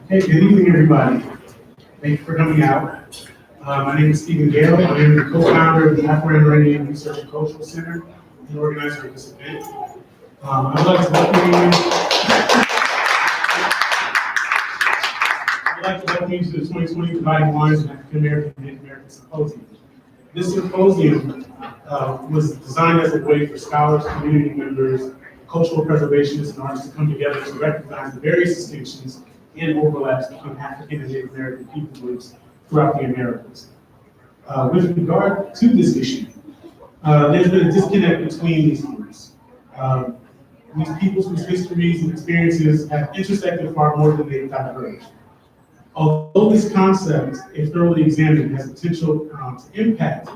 Hey, good evening, everybody. Thank you for coming out. My name is Stephen Gale. I am the co-founder of the Afro-Amerindian Research and Cultural Center and organizer of this event. I would like to welcome you to the 2020 Dividing Lines and African American and Native American Symposium. This symposium was designed as a way for scholars, community members, cultural preservationists, and artists to come together to recognize the various distinctions and overlaps between African and Native American people groups throughout the Americas. With regard to this issue, there's been a disconnect between these groups. These peoples whose histories and experiences have intersected far more than they've diverged. Although this concept, if thoroughly examined, has potential to impact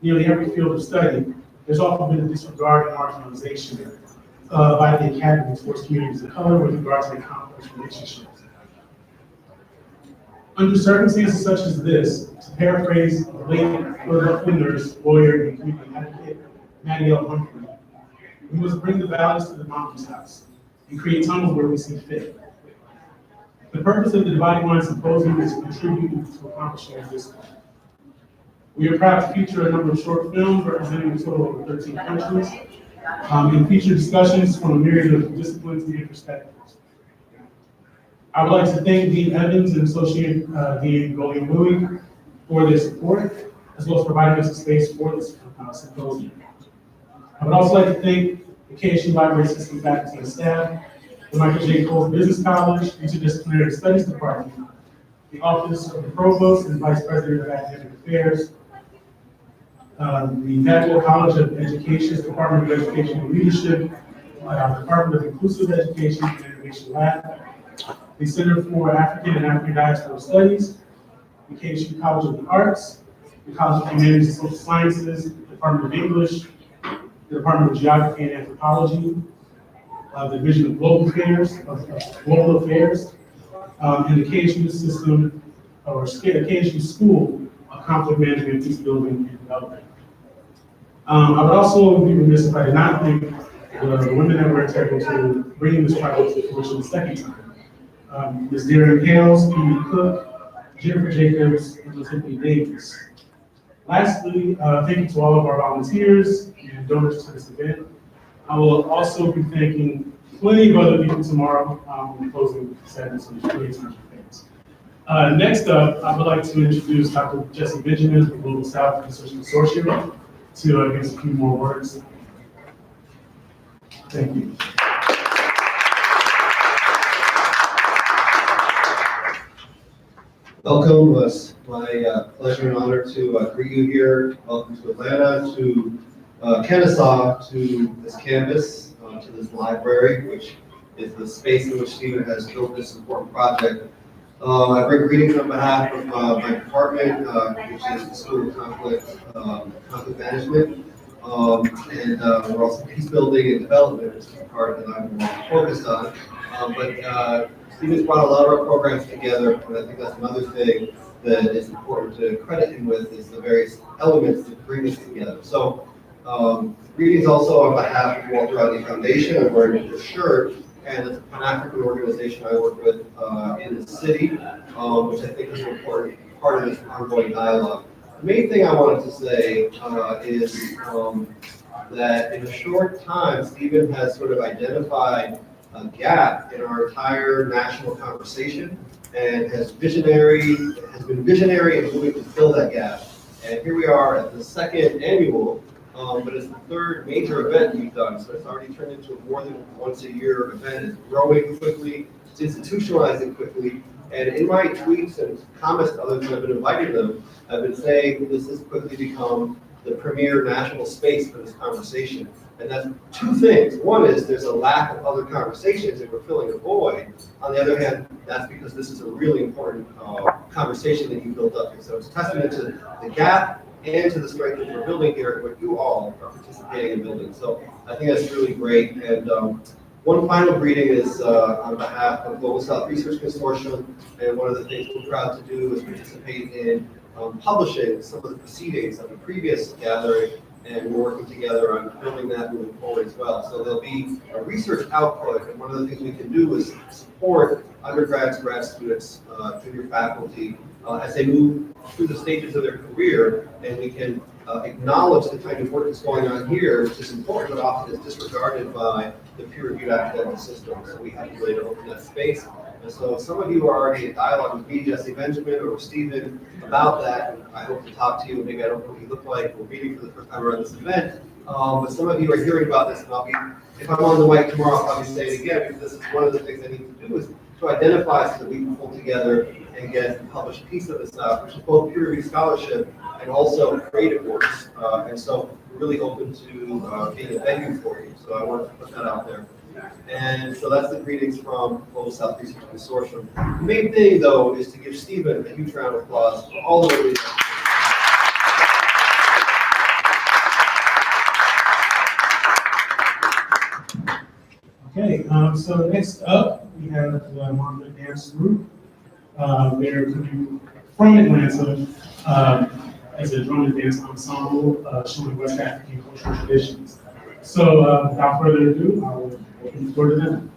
nearly every field of study, there's often been a disregard and marginalization by the academy towards communities of color with regard to their complex relationships. Under circumstances such as this, to paraphrase the late Philadelphia nurse, lawyer, and community advocate, Mattie L. Humphrey, we must bring the valleys to the mountains house and create tunnels where we see fit. The purpose of the Dividing Line Symposium is to contribute to accomplishing this goal. We are proud to feature a number of short films representing a total of 13 countries and feature discussions from a myriad of disciplines and perspectives. I would like to thank Dean Evans and Associate Dean Goldie Louie for their support, as well as providing us a space for this symposium. I would also like to thank the KSU Library System faculty and staff, the Michael J. Cole Business College Interdisciplinary Studies Department, the Office of the Provost and Vice President of Academic Affairs, the National College of Education's Department of Education and Leadership, Department of Inclusive Education and Innovation Lab, the Center for African and Afro-Diaspora Studies, the KSU College of the Arts, the College of Humanities and Social Sciences, the Department of English, the Department of Geography and Anthropology, the Division of Global Affairs, and the KSU system or KSU School of Conflict Management, Peace Building, and Development. I would also be remiss if I did not thank the women that were integral to bringing this project to fruition the second time. Ms. Darren Hales, Amy Cook, Jennifer Jacobs, and Tiffany Davis. Lastly, thank you to all of our volunteers and donors to this event. I will also be thanking plenty of other people tomorrow in the closing segments of the plenty of time for thanks. Next up, I would like to introduce Dr. Jesse Benjamin from Global South Research Consortium to give us a few more words. Thank you. Welcome. It's my pleasure and honor to greet you here. Welcome to Atlanta, to Kennesaw, to this campus, to this library, which is the space in which Stephen has built this important project. I bring greetings on behalf of my department, which is the School of Conflict Management. And we're also peace building and development, which is the part that I'm more focused on. But Stephen's brought a lot of our programs together, and I think that's another thing that is important to credit him with, is the various elements that bring us together. So greetings also on behalf of Walter Rodney Foundation. I'm wearing this shirt, and it's a Pan-African organization I work with in the city, which I think is an important part of this ongoing dialogue. The main thing I wanted to say is that in a short time, Stephen has sort of identified a gap in our entire national conversation and has been visionary in moving to fill that gap. And here we are at the second annual, but it's the third major event we've done. So it's already turned into a more than once a year event. It's growing quickly, it's institutionalizing quickly. And in my tweets and comments to others who have been inviting them, I've been saying this has quickly become the premier national space for this conversation. And that's two things. One is there's a lack of other conversations and we're filling a void. On the other hand, that's because this is a really important conversation that you built up here. So it's a testament to the gap and to the strength that we're building here and what you all are participating in building. So I think that's really great. And one final greeting is on behalf of Global South Research Consortium. And one of the things we're proud to do is participate in publishing some of the proceedings of the previous gathering, and we're working together on building that moving forward as well. So there'll be a research output, and one of the things we can do is support undergrads, grad students, junior faculty as they move through the stages of their career, and we can acknowledge the kind of work that's going on here, which is important, but often is disregarded by the peer-reviewed academic system. So we have to really open that space. And so some of you are already in dialogue with me, Jesse Benjamin, or Stephen about that. And I hope to talk to you. Maybe I don't know what you look like. We're meeting for the first time around this event. But some of you are hearing about this, and I'll be, if I'm on the mic tomorrow, I'll probably say it again, because this is one of the things I need to do is to identify so that we can pull together and get a published piece of this stuff, which is both peer-reviewed scholarship and also creative works. And so we're really open to being a venue for you. So I want to put that out there. And so that's the greetings from Global South Research Consortium. The main thing, though, is to give Stephen a huge round of applause for all the way. Okay, so next up, we have the Martha Dance Group. They're coming from Atlanta as a drum and dance ensemble showing West African cultural traditions. So without further ado, I will open the floor to them.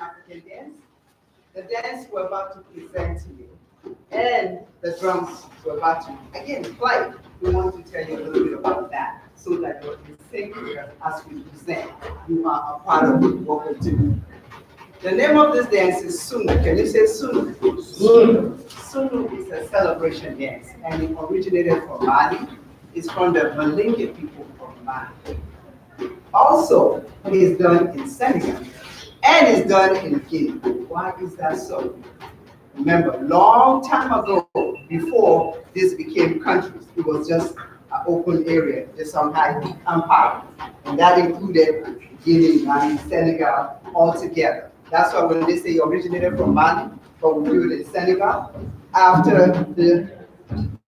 African dance, the dance we're about to present to you, and the drums we're about to, again, play. We want to tell you a little bit about that so that you're in sync as we present. You are a part of what we do. The name of this dance is Sunu. Can you say Sunu? Sunu. Sunu is a celebration dance, and it originated from Mali. It's from the Balinge people from Mali. also is done in Senegal and is done in Guinea. Why is that so? Remember, long time ago, before this became countries, it was just an open area, just some high empire. And that included Guinea, Mali, Senegal, all together. That's why when they say you originated from Mali, but we do it in Senegal, after the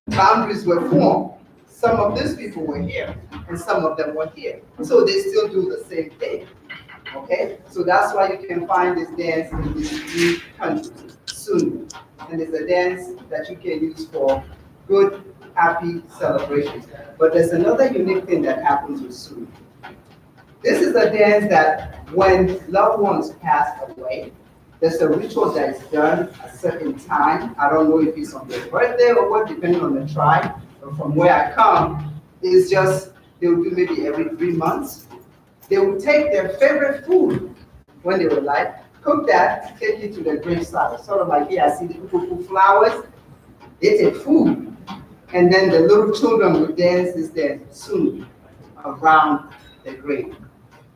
boundaries were formed, some of these people were here and some of them were here. So they still do the same thing. Okay? So that's why you can find this dance in these three countries, Sunni. And it's a dance that you can use for good, happy celebrations. But there's another unique thing that happens with Sunni. This is a dance that when loved ones pass away, there's a ritual that is done at a certain time. I don't know if it's on their birthday or what, depending on the tribe. But from where I come, it's just, they will do maybe every 3 months. They will take their favorite food when they were alive, cook that, take it to their graveside. Sort of like here, I see the people put flowers, they take food, and then the little children will dance this dance soon around the grave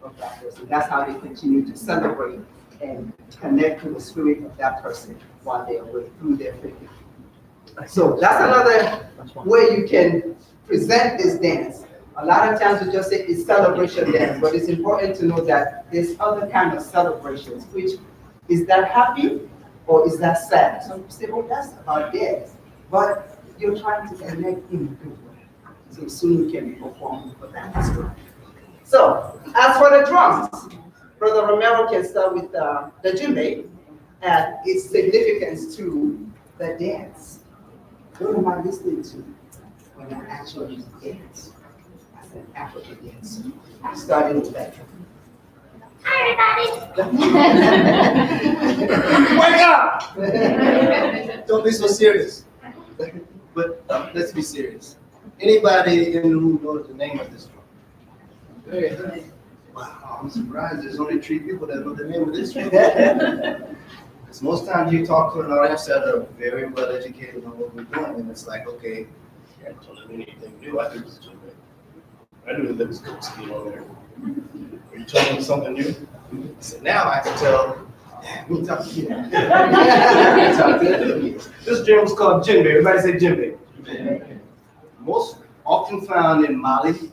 of that person. That's how they continue to celebrate and connect to the spirit of that person while they're away through their faith. So that's another way you can present this dance. A lot of times we just say it's celebration dance, but it's important to know that there's other kind of celebrations, which is that happy or is that sad? Some people say, oh, that's about dance. But you're trying to connect in a good way. So soon we can perform for that as well. So as for the drums, Brother Romero can start with the djembe and its significance to the dance. What am I listening to when I actually dance? As an African dancer. Starting with that. Hi, everybody! Wake up! Don't be so serious. But let's be serious. Anybody in the room knows the name of this drum? Wow, I'm surprised there's only 3 people that know the name of this drum. Because most times you talk to an audience that are very well educated on what we're doing, and it's like, okay, you haven't told me anything new. I knew this drum. I knew that there was cool scheme on there. Are you telling me something new? So now I can tell. We'll talk to you. This drum is called djembe. Everybody say djembe. Most often found in Mali,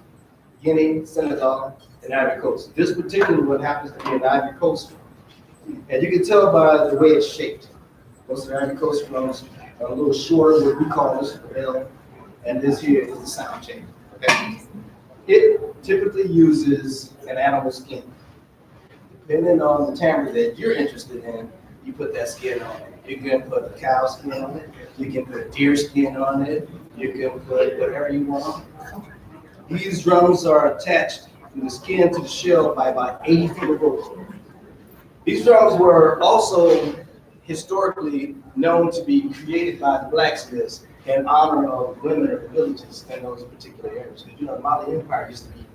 Guinea, Senegal, and Ivory Coast. This particular one happens to be an Ivory Coast drum. And you can tell by the way it's shaped. Most of the Ivory Coast drums are a little shorter, what we call this the bell, and this here is the sound chamber. Okay? It typically uses an animal skin. Depending on the timbre that you're interested in, you put that skin on it. You can put a cow skin on it. You can put a deer skin on it. You can put whatever you want. These drums are attached from the skin to the shell by about 80 feet of rope. These drums were also historically known to be created by the blacksmiths in honor of women of the villages in those particular areas. Because, you know, the Mali Empire used to be,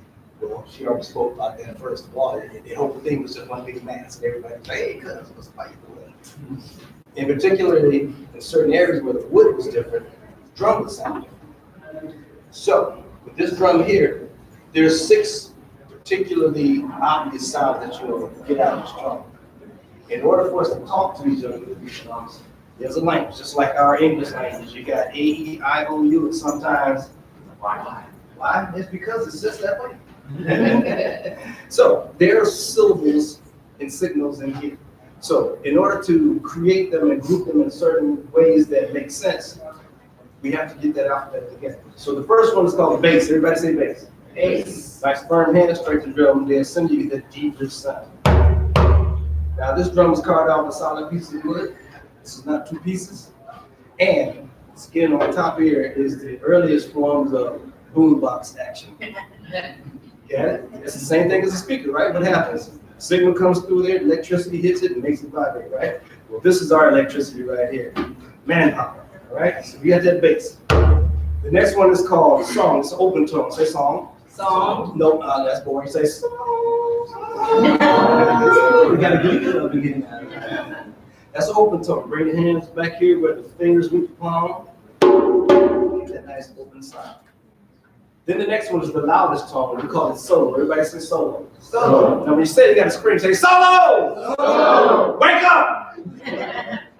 well, she already spoke about that first of all. The whole thing was just one big mass, and everybody was like, hey, cuz, what's the fight doing? And particularly in certain areas where the wood was different, the drum was sound different. So, with this drum here, there's 6 particularly obvious sounds that you'll get out of this drum. In order for us to talk to each other with these drums, there's a language, just like our English language. You got A, E, I, O, U, and sometimes why? Why? It's because it's just that way. So there are syllables and signals in here. So in order to create them and group them in certain ways that make sense, we have to get that alphabet together. So the first one is called bass. Everybody say bass. Bass. Nice firm hand, straight to the drum, then send you the deepest sound. Now this drum is carved out of a solid piece of wood. This is not 2 pieces. And skin on top here is the earliest forms of boombox action. Yeah, it's the same thing as a speaker, right? What happens? Signal comes through there, electricity hits it and makes it vibrate, right? Well, this is our electricity right here. Manpower, all right? So we got that bass. The next one is called song. It's an open tone. Say song. Song. Nope, that's boring. Say song. We gotta get it up again. That's an open tone. Bring your hands back here where the fingers meet the palm. Get that nice open sound. Then the next one is the loudest tone. We call it solo. Everybody say solo. Solo. Now when you say it, you gotta scream, say solo! Solo. Wake up!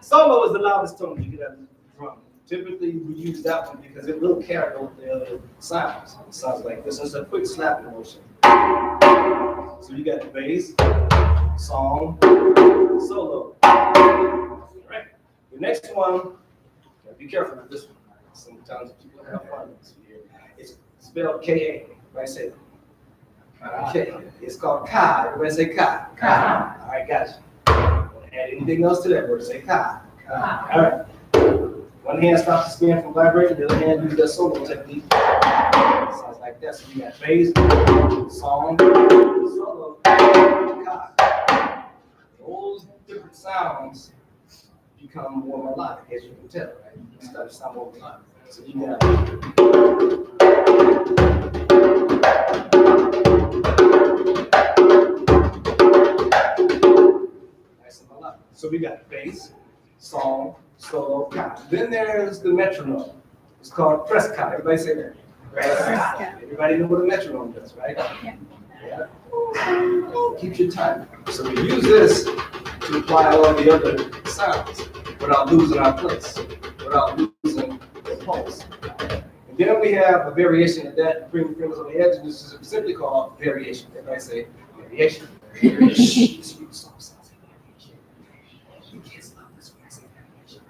Solo is the loudest tone you get out of the drum. Typically, we use that one because it will carry over the other sounds. It sounds like this. It's a quick slapping motion. So you got the bass, song, solo. All right. The next one, be careful with this one. Sometimes people have fun with this here. It's spelled K-A. Everybody say it. Okay. It's called ka. Everybody say ka. Ka. All right, gotcha. Add anything else to that word, say ka. Ka. All right. One hand stops the spin from vibrating, the other hand uses that solo technique. Sounds like that. So you got bass, song, solo, ka. Those different sounds become more melodic, as you can tell, right? You start to sound more melodic. So you got nice and melodic. So we got bass, song, solo, ka. Then there's the metronome. It's called press ka. Everybody say that. Press ka. Everybody know what a metronome does, right? Yeah. Keeps your time. So we use this to apply all the other sounds without losing our place, without losing the pulse. And then we have a variation of that, bring fingers on the edge, and this is simply called variation. Everybody say variation. Variation. You can't stop this when I say variation.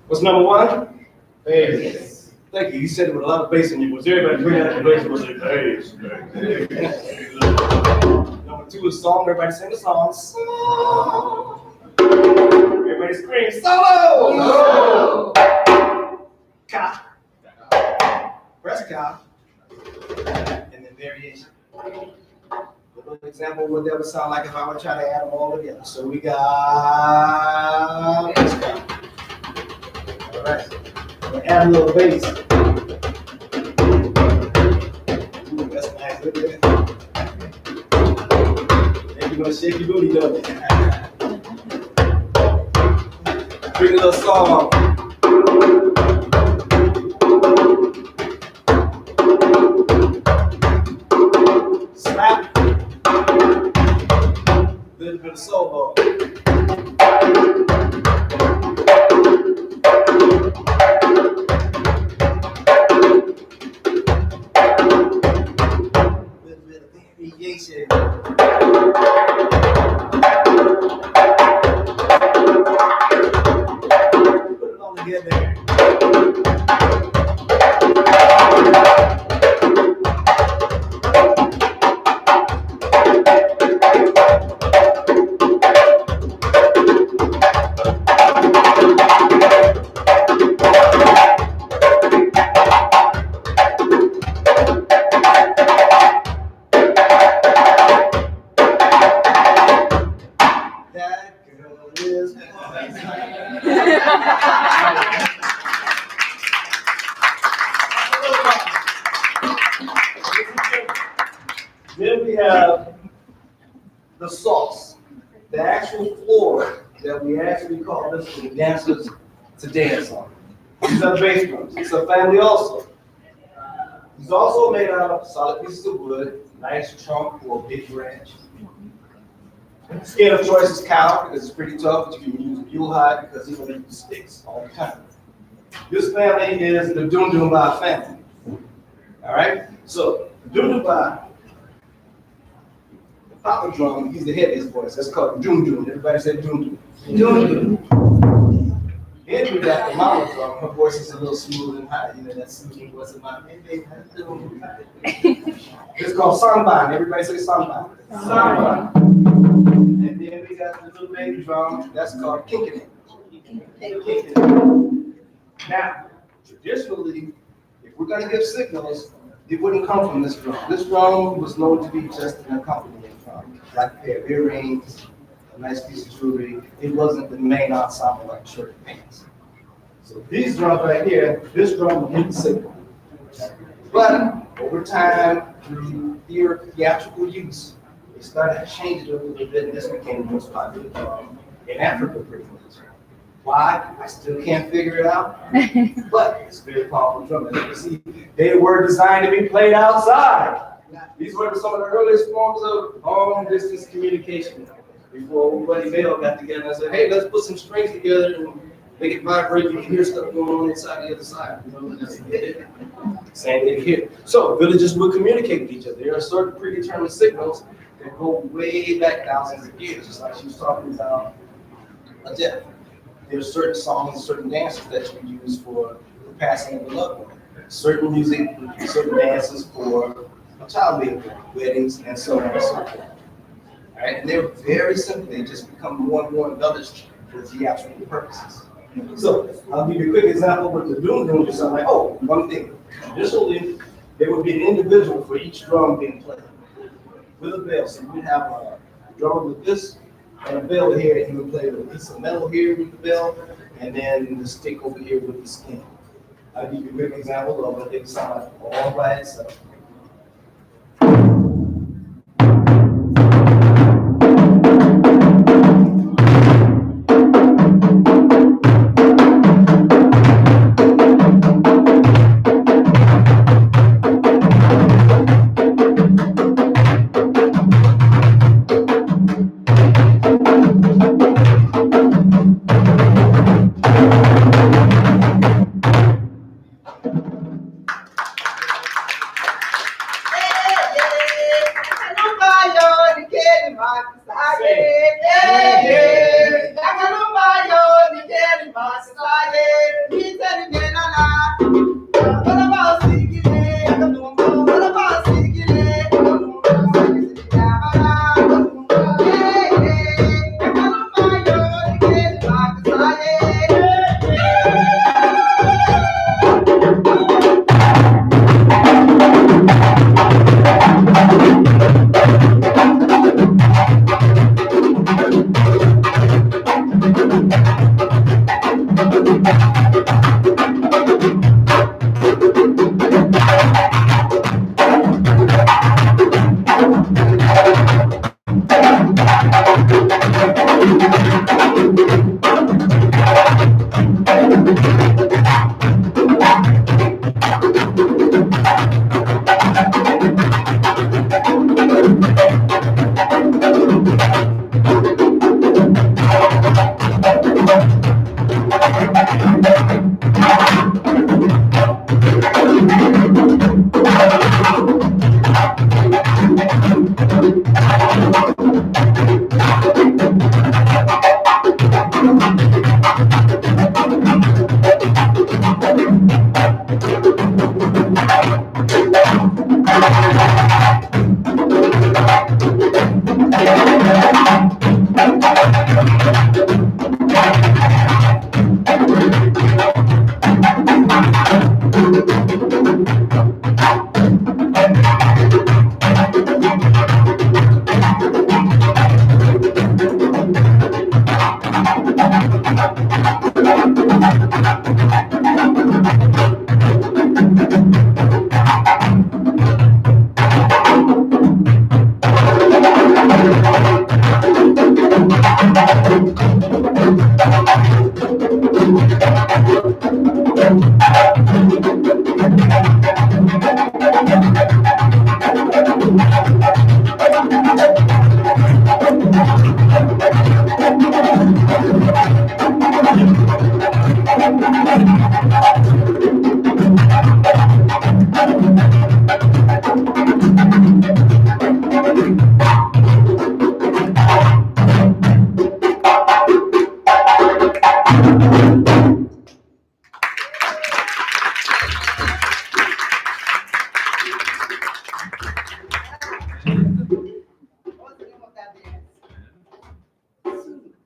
What's number one? Bass. Thank you. You said it with a lot of bass in your voice. Everybody bring out the bass and say bass. Number two is song. Everybody sing the song. Song. Everybody scream solo. Ka. Press ka. And then variation. A little example of what that would sound like if I were to try to add them all together. So we got. All right. We'll add a little bass. Ooh, that's nice. Look at that. And you're gonna shake your booty, don't you? Bring a little song. Slap. A little bit of solo. Variation. Put it all together. That girl is Then we have the sauce, the actual floor that we actually call this for the dancers to dance on. These are bass drums. It's a family also. It's also made out of solid pieces of wood, nice trunk or big branch. Skin of choice is cow because it's pretty tough, but you can use mule hide because you don't use sticks all the time. This family is the Dundumba family. All right? So, Dundumba, the papa drum, he's the heaviest voice. That's called Dundum. Everybody say Dundum. Dundum. Then we got the mama drum. Her voice is a little smooth and high. You know, that soothing voice of mine. It's called Samban. Everybody say Samban. Samban. And then we got the little baby drum. That's called Kinkini. Now, traditionally, if we're going to give signals, it wouldn't come from this drum. This drum was known to be just an accompaniment drum, like a pair of earrings, a nice piece of jewelry. It wasn't the main ensemble like church bands. So these drums right here, this drum would give the signal. But over time, through theatrical use, they started to change it a little bit, and this became the most popular drum in Africa, pretty much. Why? I still can't figure it out. But it's very powerful drum. As you can see, they were designed to be played outside. These were some of the earliest forms of long distance communication. Before everybody Bell got together and said, hey, let's put some strings together and make it vibrate. You can hear stuff going on inside the other side. You know, that's it. Same thing here. So villages will communicate with each other. There are certain predetermined signals that go way back thousands of years, just like she was talking about a death. There are certain songs, certain dances that you use for the passing of a loved one. Certain music, certain dances for a child being born, weddings, and so on and so forth. All right, and they're very simple. They just become more and more embellished for theatrical purposes. So I'll give you a quick example with the doom doom. Just like, oh, one thing. Traditionally, there would be an individual for each drum being played with a bell. So you have a drummer with this and a bell here, and he would play with a piece of metal here with the bell, and then the stick over here with the skin. I'll give you a quick example of what they sound like all by itself.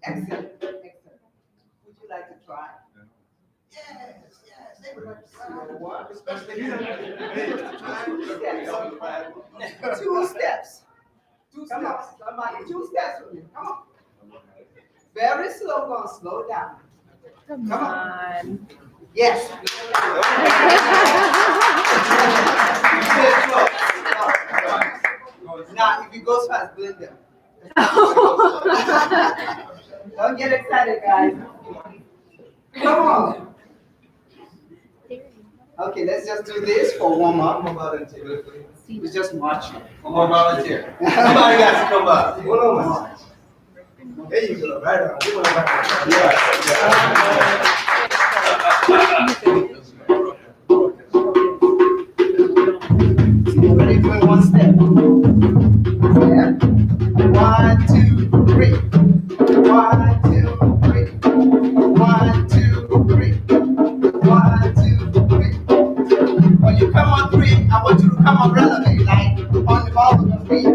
Excellent, excellent. Would you like to try? Yes, they would like to see one, especially two steps. Come on, somebody, 2 steps with me. Come on. Very slow, gonna slow down. Come on. Yes. Now, if you go fast, blend them. Don't get excited, guys. Okay, let's just do this for warm One up. more volunteer, please. We're just marching. One more volunteer. Somebody got to come up. One on one. There you go, right on. You want to right on. Ready for one step. Step. 1, 2, 3. 1, 2, 3. 1, 2, 3. 1, 2, 3. When you come on 3, I want you to come on relevant, like on the ball of your feet.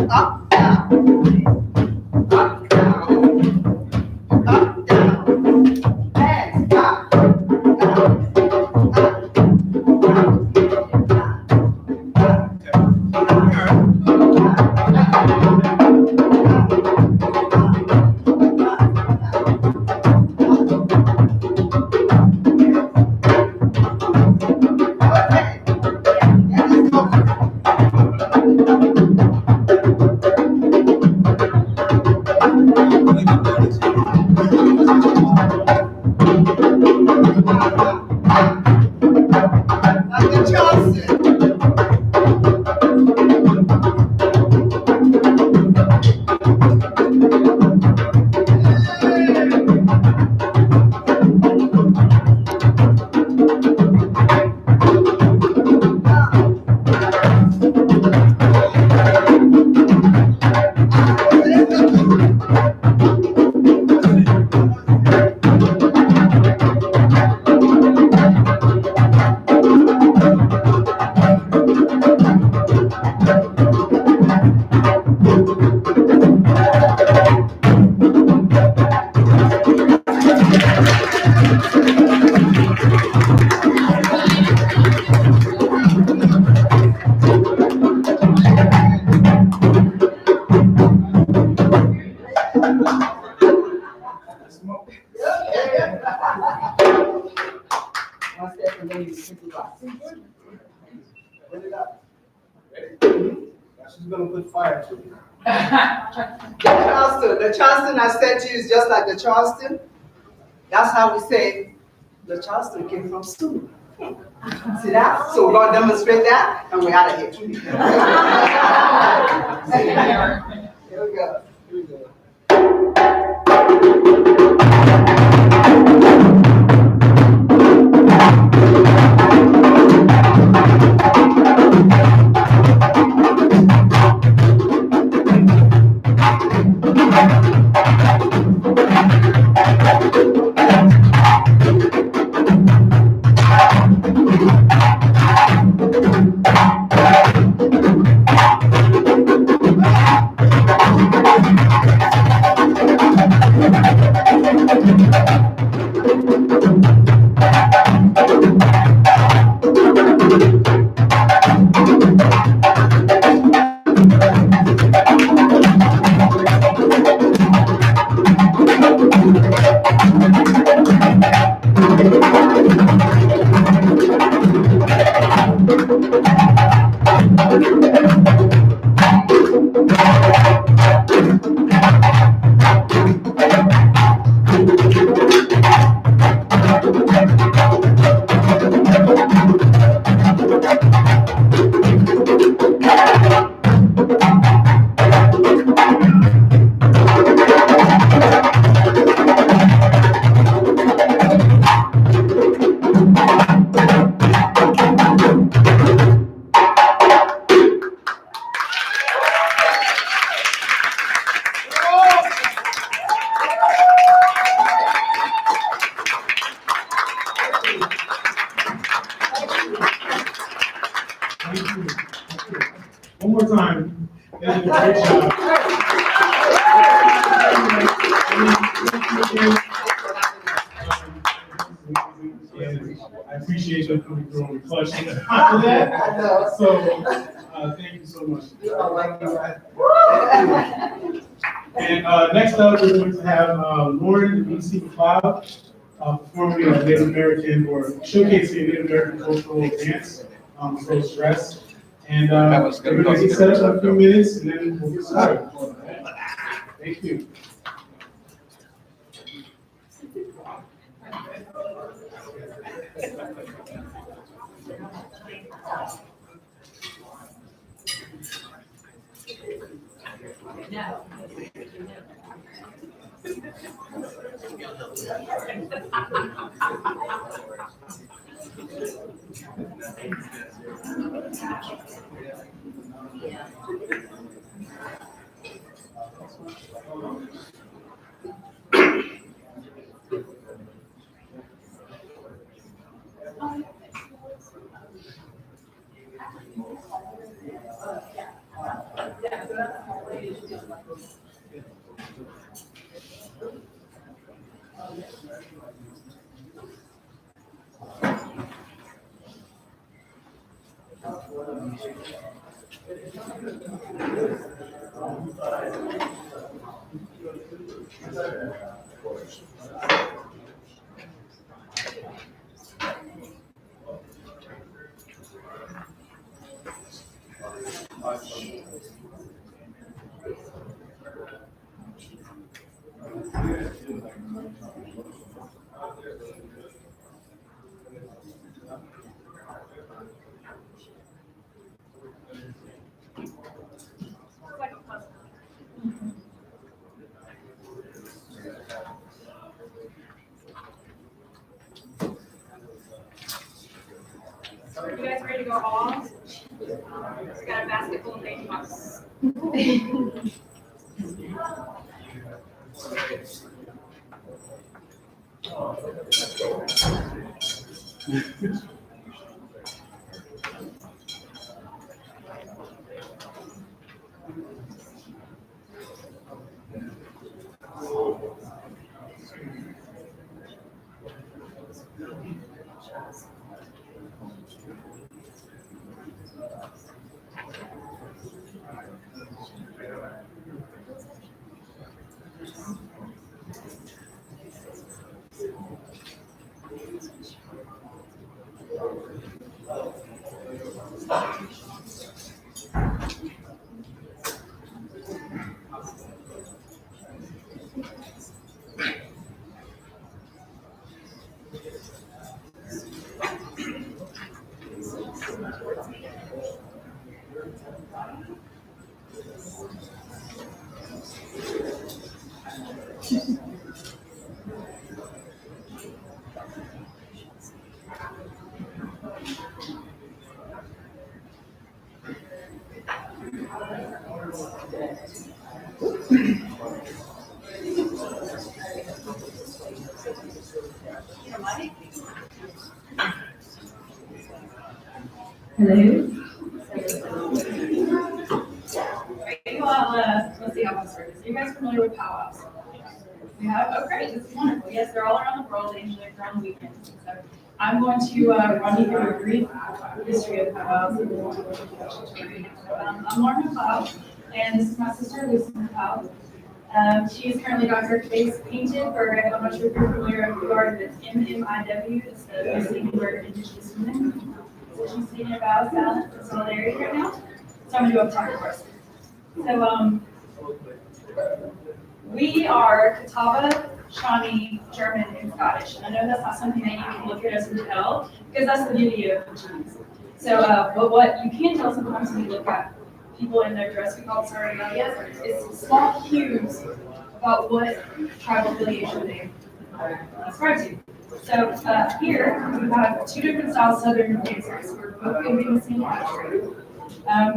Up, down. Up, down. Up, down. Hands up. Down. Up. Dr. Johnson. One step and then you supervise. Put it up. Ready? Now she's gonna put fire to it. The Charleston I said to you is just like the Charleston. That's how we say the Charleston came from stool. See that? So we're gonna demonstrate that and we're out of here. Here we go. Here we go. One more time. They did a great job. I appreciate you coming through on the clutch. So, thank you so much. And next up, we're going to have Lauren and BC McLeod performing a Native American or showcasing Native American cultural dance, so dress. And we're going to get set up in a few minutes and then we'll get started. Thank you. Are you guys ready to go off? We got a basket full of baby boxes. Hello. Okay, well, let's see how this works. Are you guys familiar with powwows? We have, oh great, this is wonderful. Yes, they're all around the world, they usually occur on the weekends. So I'm going to run you through a brief history of powwows. I'm Lauren McLeod, and this is my sister, Lucy McLeod. She is currently got her face painted for, I'm not sure if you're familiar with the art, it's MMIW, it's the Missing American and Indigenous Women. So she's taking a vow of silence and solidarity right now. So I'm going to do a talk first. So we are Catawba, Shawnee, German, and Scottish. And I know that's not something that you can look at us and tell, because that's the beauty of Portuguese. So, but what you can tell sometimes when you look at people in their dress, we call it sarangalias, is small cues about what tribal affiliation they ascribe to. So here we have two different styles of Southern dancers. We're both going to be in the same category.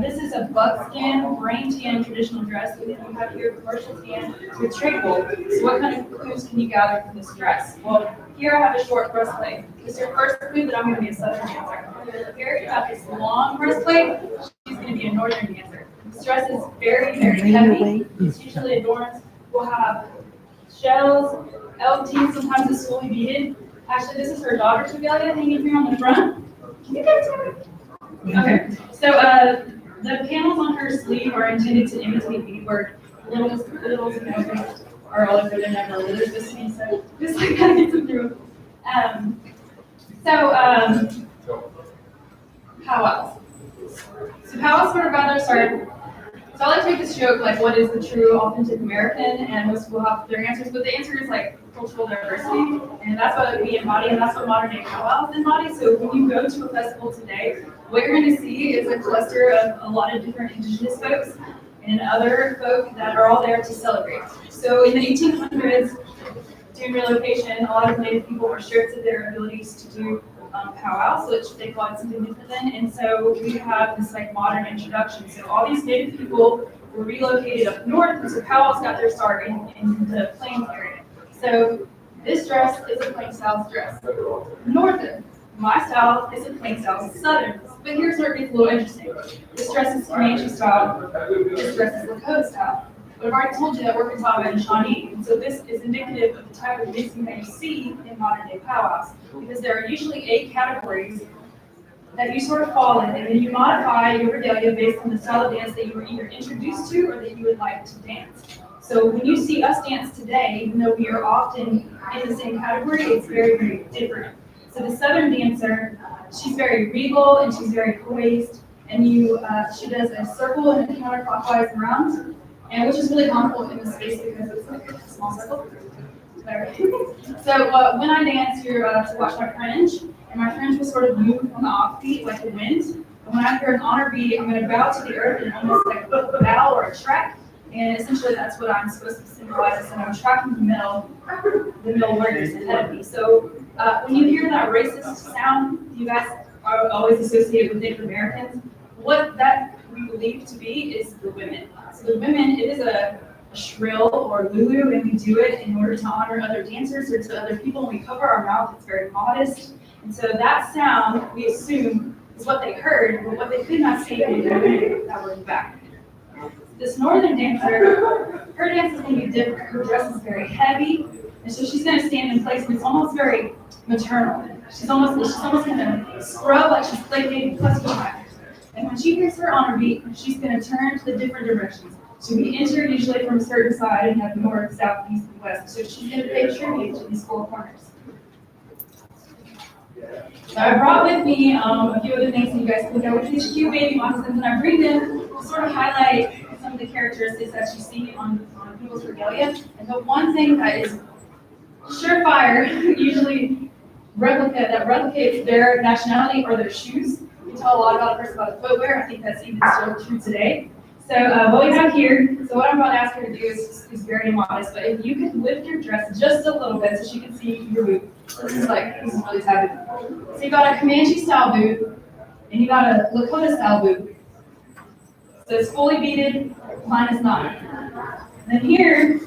This is a buckskin, brain tan traditional dress, and then you have here commercial tan with trade wool. So what kind of clues can you gather from this dress? Well, here I have a short breastplate. This is your first clue that I'm going to be a Southern dancer. Here you have this long breastplate. She's going to be a Northern dancer. This dress is very, very heavy. It's usually adorned. We'll have shells, elk teeth, sometimes it's fully beaded. Actually, this is her daughter, Togelia, hanging here on the front. Can you guys hear me? Okay, so the panels on her sleeve are intended to imitate beadwork. Littles are all over their neck, or there's this me, so just like kind of gets them through. Powwows. So powwows sort of got their start. So I like to make this joke, like, what is the true, authentic American? And most people have their answers, but the answer is like cultural diversity, and that's what we embody, and that's what modern day powwows embody. So when you go to a festival today, what you're going to see is a cluster of a lot of different indigenous folks and other folk that are all there to celebrate. So in the 1800s, during relocation, a lot of Native people were stripped of their abilities to do powwows, which they call it something different than. And so we have this like modern introduction. So all these Native people were relocated up north, and so powwows got their start in the Plains area. So this dress is a Plains style dress. Northern. My style is a Plains style Southern. But here's where it gets a little interesting. This dress is Comanche style. This dress is Lakota style. But I've already told you that we're Catawba and Shawnee. And so this is indicative of the type of mixing that you see in modern day powwows. Because there are usually 8 categories that you sort of fall in, and then you modify your regalia based on the style of dance that you were either introduced to or that you would like to dance. So when you see us dance today, even though we are often in the same category, it's very, very different. So the Southern dancer, she's very regal and she's very poised, and she does a circle and a counterclockwise around, and which is really harmful in this space because it's like a small circle. So when I dance, you're to watch my fringe, and my fringe will sort of move on the offbeat like the wind. And when I hear an honor beat, I'm going to bow to the earth and almost like a bow or a trek. And essentially that's what I'm supposed to symbolize, and I'm tracking the middle warriors ahead of me. So when you hear that racist sound, you guys are always associated with Native Americans. What that we believe to be is the women. So the women, it is a shrill or lulu, and we do it in order to honor other dancers or to other people. We cover our mouth, it's very modest. And so that sound, we assume, is what they heard, but what they could not see was the women that were in the back. This northern dancer, her dance is going to be different. Her dress is very heavy, and so she's going to stand in place, and it's almost very maternal. She's almost going to scrub like she's placating plus behind. And when she hears her honor beat, she's going to turn to the different directions. So we enter usually from a certain side and have north, south, east, and west. So she's going to pay tribute to these 4 corners. So I brought with me a few other things that you guys can look at, which is cute baby moccasins, and I bring them to sort of highlight some of the characteristics that you see on people's regalia. And the one thing that is surefire, usually replicates their nationality are their shoes. You tell a lot about a person about the footwear. I think that's even still true today. So what we have here, so what I'm about to ask her to do is very modest, but if you could lift your dress just a little bit so she can see your boot. This is really taboo. So you got a Comanche style boot, and you got a Lakota style boot. So it's fully beaded, mine is not. And then here,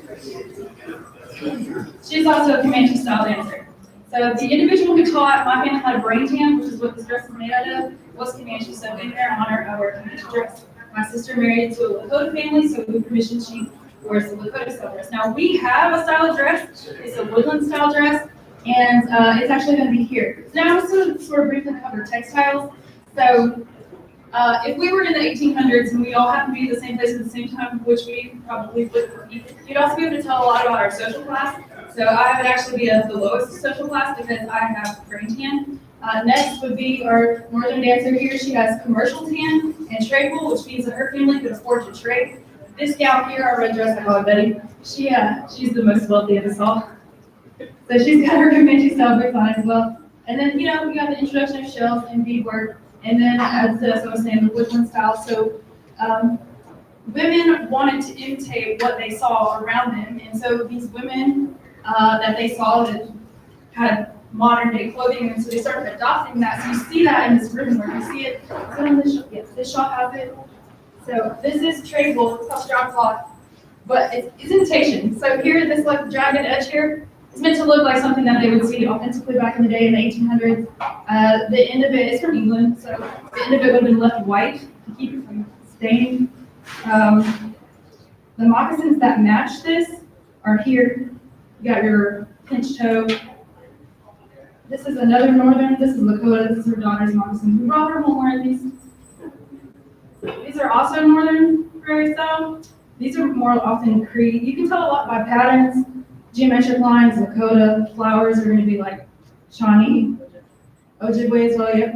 she's also a Comanche style dancer. So the individual who taught my family how to brain tan, which is what this dress is made out of, was Comanche. So in their honor, I wear a Comanche dress. My sister married into a Lakota family, so with permission, she wears the Lakota style dress. Now we have a style of dress. It's a woodland style dress, and it's actually going to be here. So now I'm going to sort of briefly cover textiles. So if we were in the 1800s and we all happened to be in the same place at the same time, which we probably would, you'd also be able to tell a lot about our social class. So I would actually be the lowest social class because I have brain tan. Next would be our northern dancer here. She has commercial tan and tradeable, which means that her family could afford to trade. This gal here, our red dress, I call her Betty. She's the most wealthy of us all. So she's got her Comanche style boots on as well. And then, we got the introduction of shells and beadwork. And then, as I was saying, the woodland style. So women wanted to imitate what they saw around them. And so these women that they saw that had modern day clothing, and so they started adopting that. So you see that in this ribbon work. You see it. Yes, this shawl has it. So this is tradeable. It's called strap cloth, but it's imitation. So here, this like jagged edge here is meant to look like something that they would see authentically back in the day in the 1800s. The end of it is from England, so the end of it would have been left white to keep it from staining. The moccasins that match this are here. You got your pinch toe. This is another northern. This is Lakota. This is her daughter's moccasin. We brought her home wearing these. These are also northern prairie style. These are more often Cree. You can tell a lot by patterns, geometric lines, Lakota. Flowers are going to be like Shawnee, Ojibwe as well. Yep.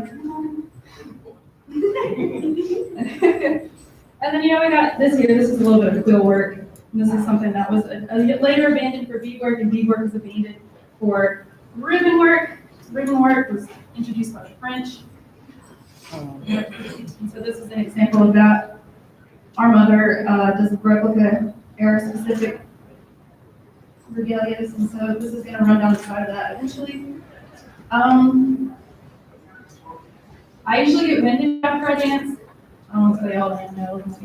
And then we got this here. This is a little bit of quill work. And this is something that was later abandoned for beadwork, and beadwork was abandoned for ribbon work. Ribbon work was introduced by the French. And so this is an example of that. Our mother does a replica era specific regalias, and so this is gonna run down the side of that eventually. I usually get winded after I dance, so they all know. So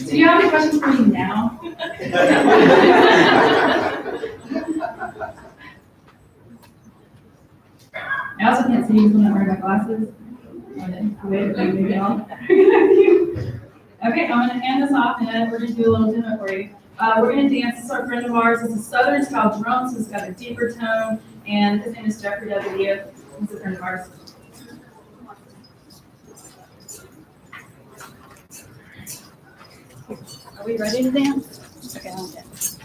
do you have any questions for me now? I also can't see when I'm wearing my glasses. Okay, I'm gonna hand this off and we're gonna do a little demo for you. We're gonna dance. This is our friend of ours. It's a Southern style drum, so it's got a deeper tone. And his name is Jeffrey W. He's a friend of ours. Are we ready to dance? Okay, I'll dance.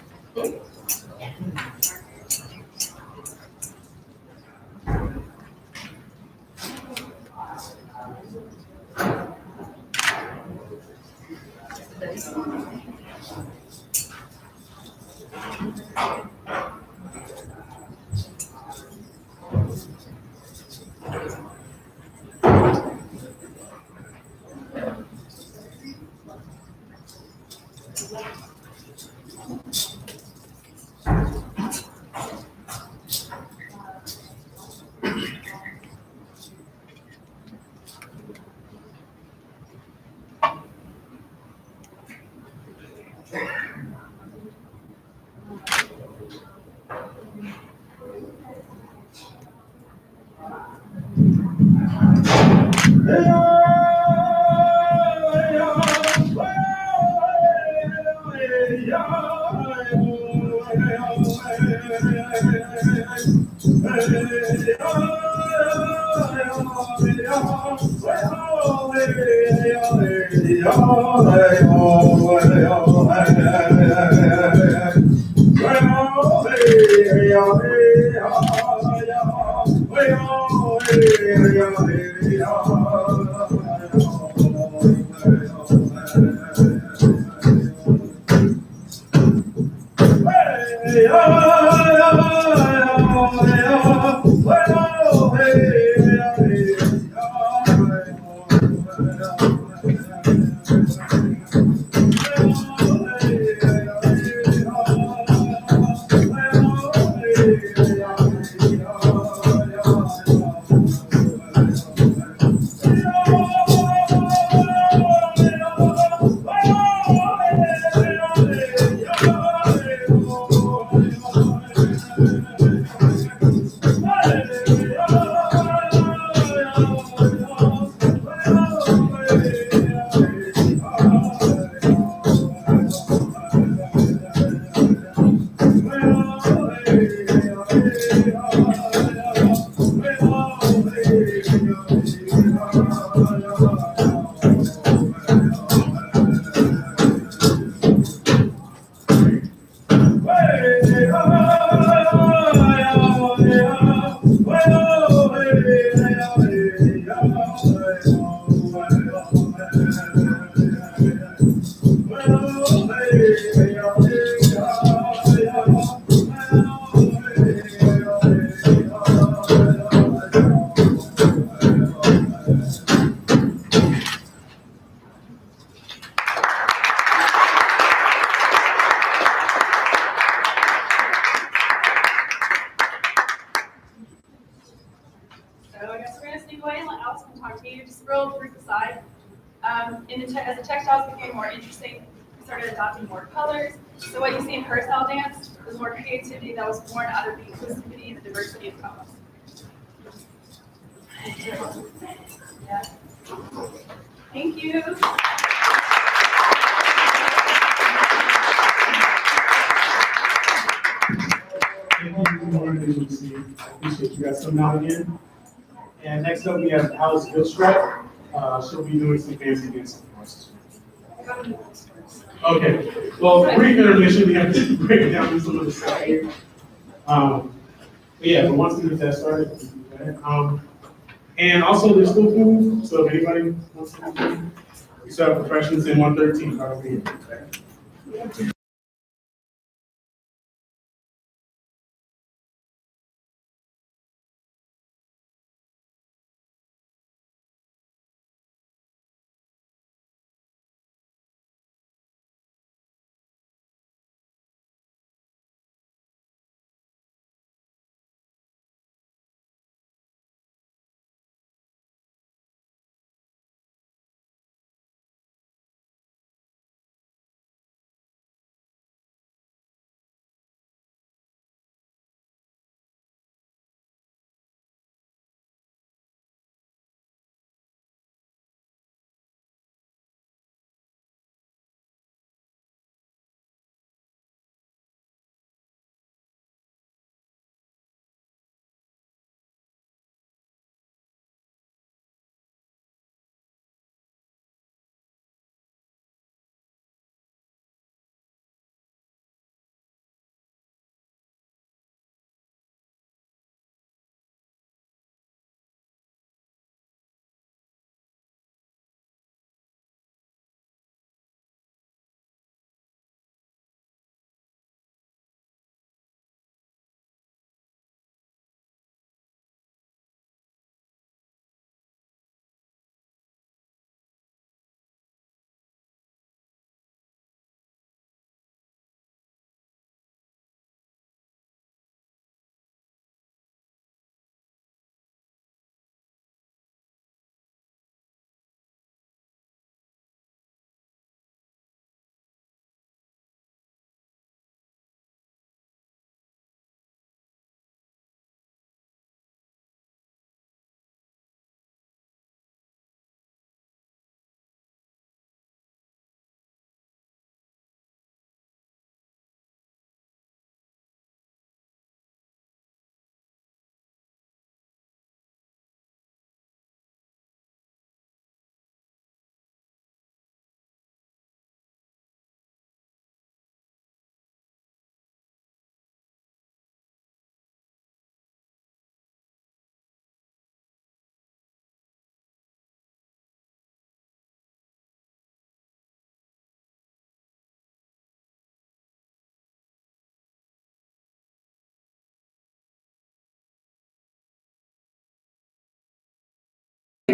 So I guess we're gonna sneak away and let Allison talk to you. Just real brief aside. As the textiles became more interesting, we started adopting more colors. So what you see in her style dance was more creativity that was born out of the inclusivity and the diversity of colors. Yeah. Thank you. I appreciate you guys coming out again. And next up, we have Alice Gilstrap. She'll be doing some fancy dancing for us. Okay, well, brief intermission, we have to break down some of the stuff here. But yeah, but once we get that started, we can do that. And also, there's still food, so if anybody wants to have food, we still have refreshments in 113 right over here.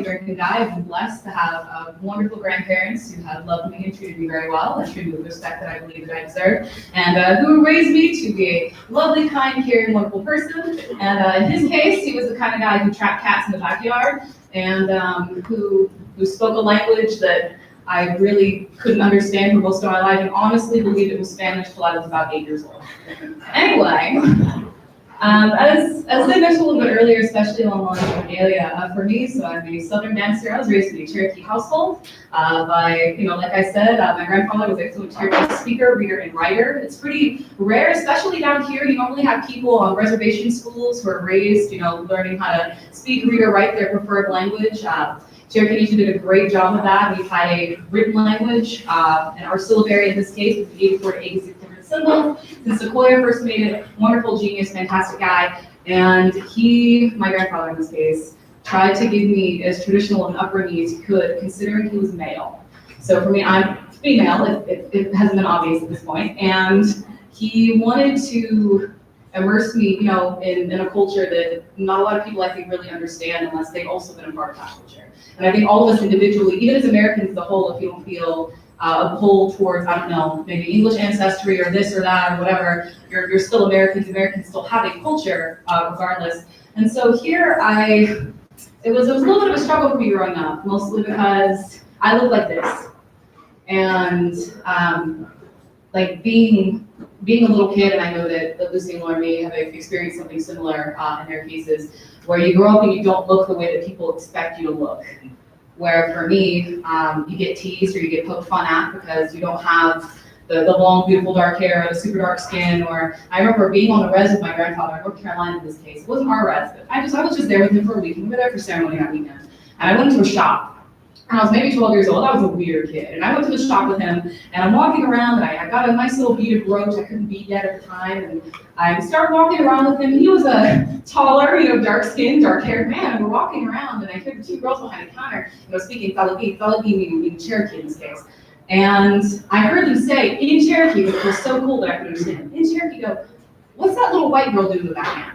American guy. I've been blessed to have wonderful grandparents who have loved me and treated me very well and treated me with respect that I believe that I deserve, and who raised me to be a lovely, kind, caring, wonderful person. And in his case, he was the kind of guy who trapped cats in the backyard and who spoke a language that I really couldn't understand for most of my life and honestly believed it was Spanish till I was about 8 years old. Anyway, as I mentioned a little bit earlier, especially along the line of Alia, for me, so I'm a Southern dancer. I was raised in a Cherokee household by, like I said, my grandfather was a fluent Cherokee speaker, reader, and writer. It's pretty rare, especially down here. You normally have people on reservation schools who are raised, learning how to speak, read, or write their preferred language. Cherokee Nation did a great job of that. We've had a written language, and our syllabary in this case is 84 to 86 different symbols. Since Sequoia first made it, wonderful genius, fantastic guy. And my grandfather in this case, tried to give me as traditional an upbringing as he could, considering he was male. So for me, I'm female, it hasn't been obvious at this point. And he wanted to immerse me, in a culture that not a lot of people, I think, really understand unless they've also been a part of that culture. And I think all of us individually, even as Americans as a whole, if you don't feel a pull towards, I don't know, maybe English ancestry or this or that or whatever, you're still Americans. Americans still have a culture regardless. And so here it was a little bit of a struggle for me growing up, mostly because I look like this. And like being a little kid, and I know that Lucy and Laura may have experienced something similar in their cases, where you grow up and you don't look the way that people expect you to look. Where for me, you get teased or you get poked fun at because you don't have the long, beautiful dark hair or the super dark skin. Or I remember being on the res with my grandfather in North Carolina in this case. It wasn't our res, but I was just there with him for a week. We were there for ceremony that weekend. And I went into a shop. And I was maybe 12 years old. I was a weird kid. And I went to the shop with him, and I'm walking around, and I got a nice little beaded brooch I couldn't beat yet at the time. And I started walking around with him. He was a taller, dark-skinned, dark-haired man. And we're walking around, and I heard the two girls behind the counter, speaking Talabi meaning Cherokee in this case. And I heard them say, in Cherokee, which was so cool that I could understand, in Cherokee, go, "What's that little white girl doing with that man?"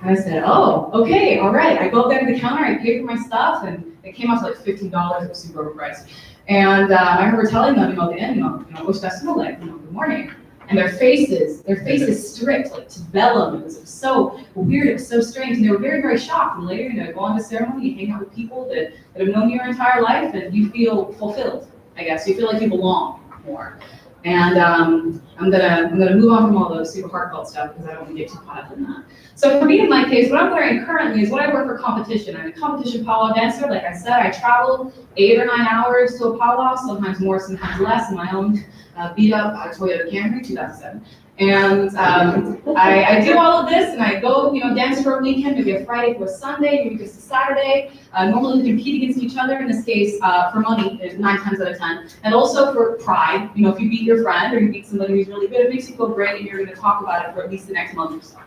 And I said, "Oh, okay, all right." I go up there to the counter, I paid for my stuff, and it came out to like $15. It was super overpriced. And I remember telling them, at the end, "What's that smell like? Good morning." And their faces stripped like to vellum. It was so weird, it was so strange. And they were very, very shocked. And later, go on to ceremony, you hang out with people that have known you your entire life, and you feel fulfilled, I guess. You feel like you belong more. And I'm gonna move on from all those super heartfelt stuff because I don't want to get too caught up in that. So for me, in my case, what I'm wearing currently is what I wear for competition. I'm a competition powwow dancer. Like I said, I travel 8 or 9 hours to a powwow, sometimes more, sometimes less, in my own beat up Toyota Camry 2007. And I do all of this, and I go, dance for a weekend, maybe a Friday to a Sunday, maybe just a Saturday. Normally we compete against each other, in this case, for money, 9 times out of 10. And also for pride, if you beat your friend or you beat somebody who's really good, it makes you feel great, and you're gonna talk about it for at least the next month or so.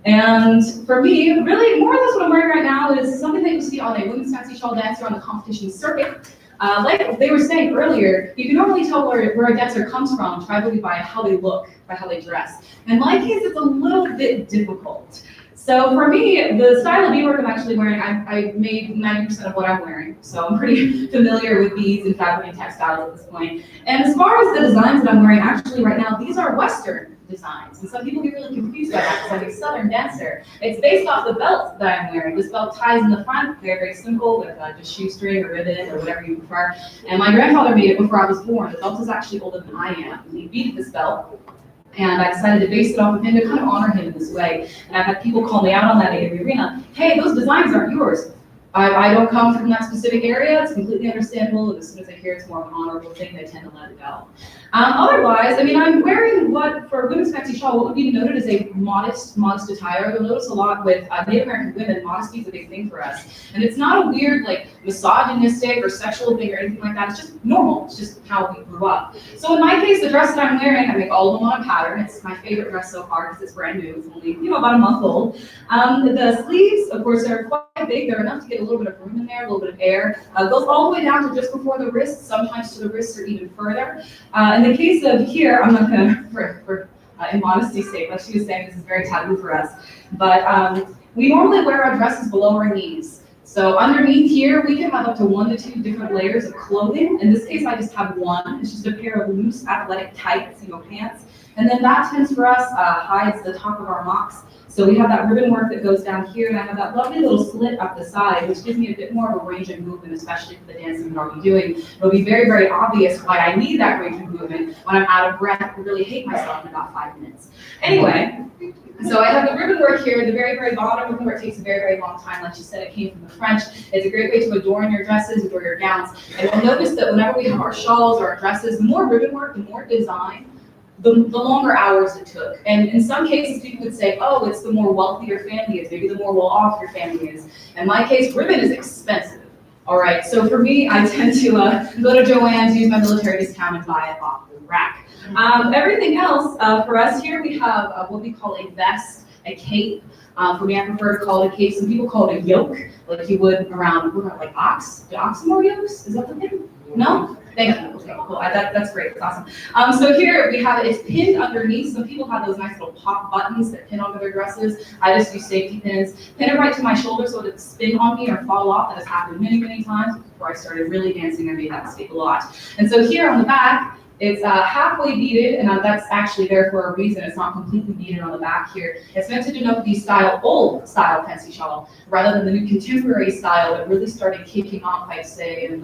And for me, really, more or less what I'm wearing right now is something that you see on a women's fancy shawl dancer on the competition circuit. Like they were saying earlier, you can normally tell where a dancer comes from tribally by how they look, by how they dress. In my case, it's a little bit difficult. So for me, the style of beadwork I'm actually wearing, I made 90% of what I'm wearing. So I'm pretty familiar with beads and fabric and textiles at this point. And as far as the designs that I'm wearing, actually right now, these are Western designs. And some people get really confused by that because I'm a Southern dancer. It's based off the belt that I'm wearing. This belt ties in the front, very, very simple, with just shoestring or ribbon or whatever you prefer. And my grandfather made it before I was born. The belt is actually older than I am. He beaded this belt. And I decided to base it off of him to kind of honor him in this way. And I've had people call me out on that in the arena. "Hey, those designs aren't yours." I don't come from that specific area. It's completely understandable. As soon as I hear it's more of an honorable thing, I tend to let it go. Otherwise, I'm wearing what, for women's fancy shawl, what would be noted as a modest attire. You'll notice a lot with Native American women, modesty is a big thing for us. And it's not a weird, misogynistic or sexual thing or anything like that. It's just normal. It's just how we grew up. So in my case, the dress that I'm wearing, I make all of them on a pattern. It's my favorite dress so far because it's brand new. It's only, about a month old. The sleeves, of course, are quite big. They're enough to get a little bit of room in there, a little bit of air. Goes all the way down to just before the wrists, sometimes to the wrists or even further. In the case of here, I'm not gonna, for immodesty's sake, like she was saying, this is very taboo for us, but we normally wear our dresses below our knees. So underneath here, we can have up to 1 to 2 different layers of clothing. In this case, I just have one. It's just a pair of loose athletic tight pants. And then that tends for us hides the top of our mocks. So we have that ribbon work that goes down here, and I have that lovely little slit up the side, which gives me a bit more of a range of movement, especially for the dancing that I'll be doing. It'll be very, very obvious why I need that range of movement when I'm out of breath and really hate myself in about 5 minutes. Anyway, so I have the ribbon work here at the very, very bottom. Ribbon work takes a very, very long time. Like you said, it came from the French. It's a great way to adorn your dresses, adorn your gowns. And you'll notice that whenever we have our shawls or our dresses, the more ribbon work, the more design, the longer hours it took. And in some cases, people would say, oh, it's the more wealthy your family is, maybe the more well-off your family is. In my case, ribbon is expensive. All right, so for me, I tend to go to Joann's, use my military discount, and buy it off the rack. Everything else, for us here, we have what we call a vest, a cape. For me, I prefer to call it a cape. Some people call it a yoke, like you would around, like ox. Do ox more yokes? Is that the thing? No? Thank you. Okay, cool. That's great. That's awesome. So here we have it. It's pinned underneath. Some people have those nice little pop buttons that pin onto their dresses. I just use safety pins. Pin it right to my shoulder so it doesn't spin on me or fall off. That has happened many, many times before I started really dancing. I made that mistake a lot. And so here on the back, it's halfway beaded, and that's actually there for a reason. It's not completely beaded on the back here. It's meant to denote the old style fancy shawl, rather than the new contemporary style that really started kicking off, I'd say, in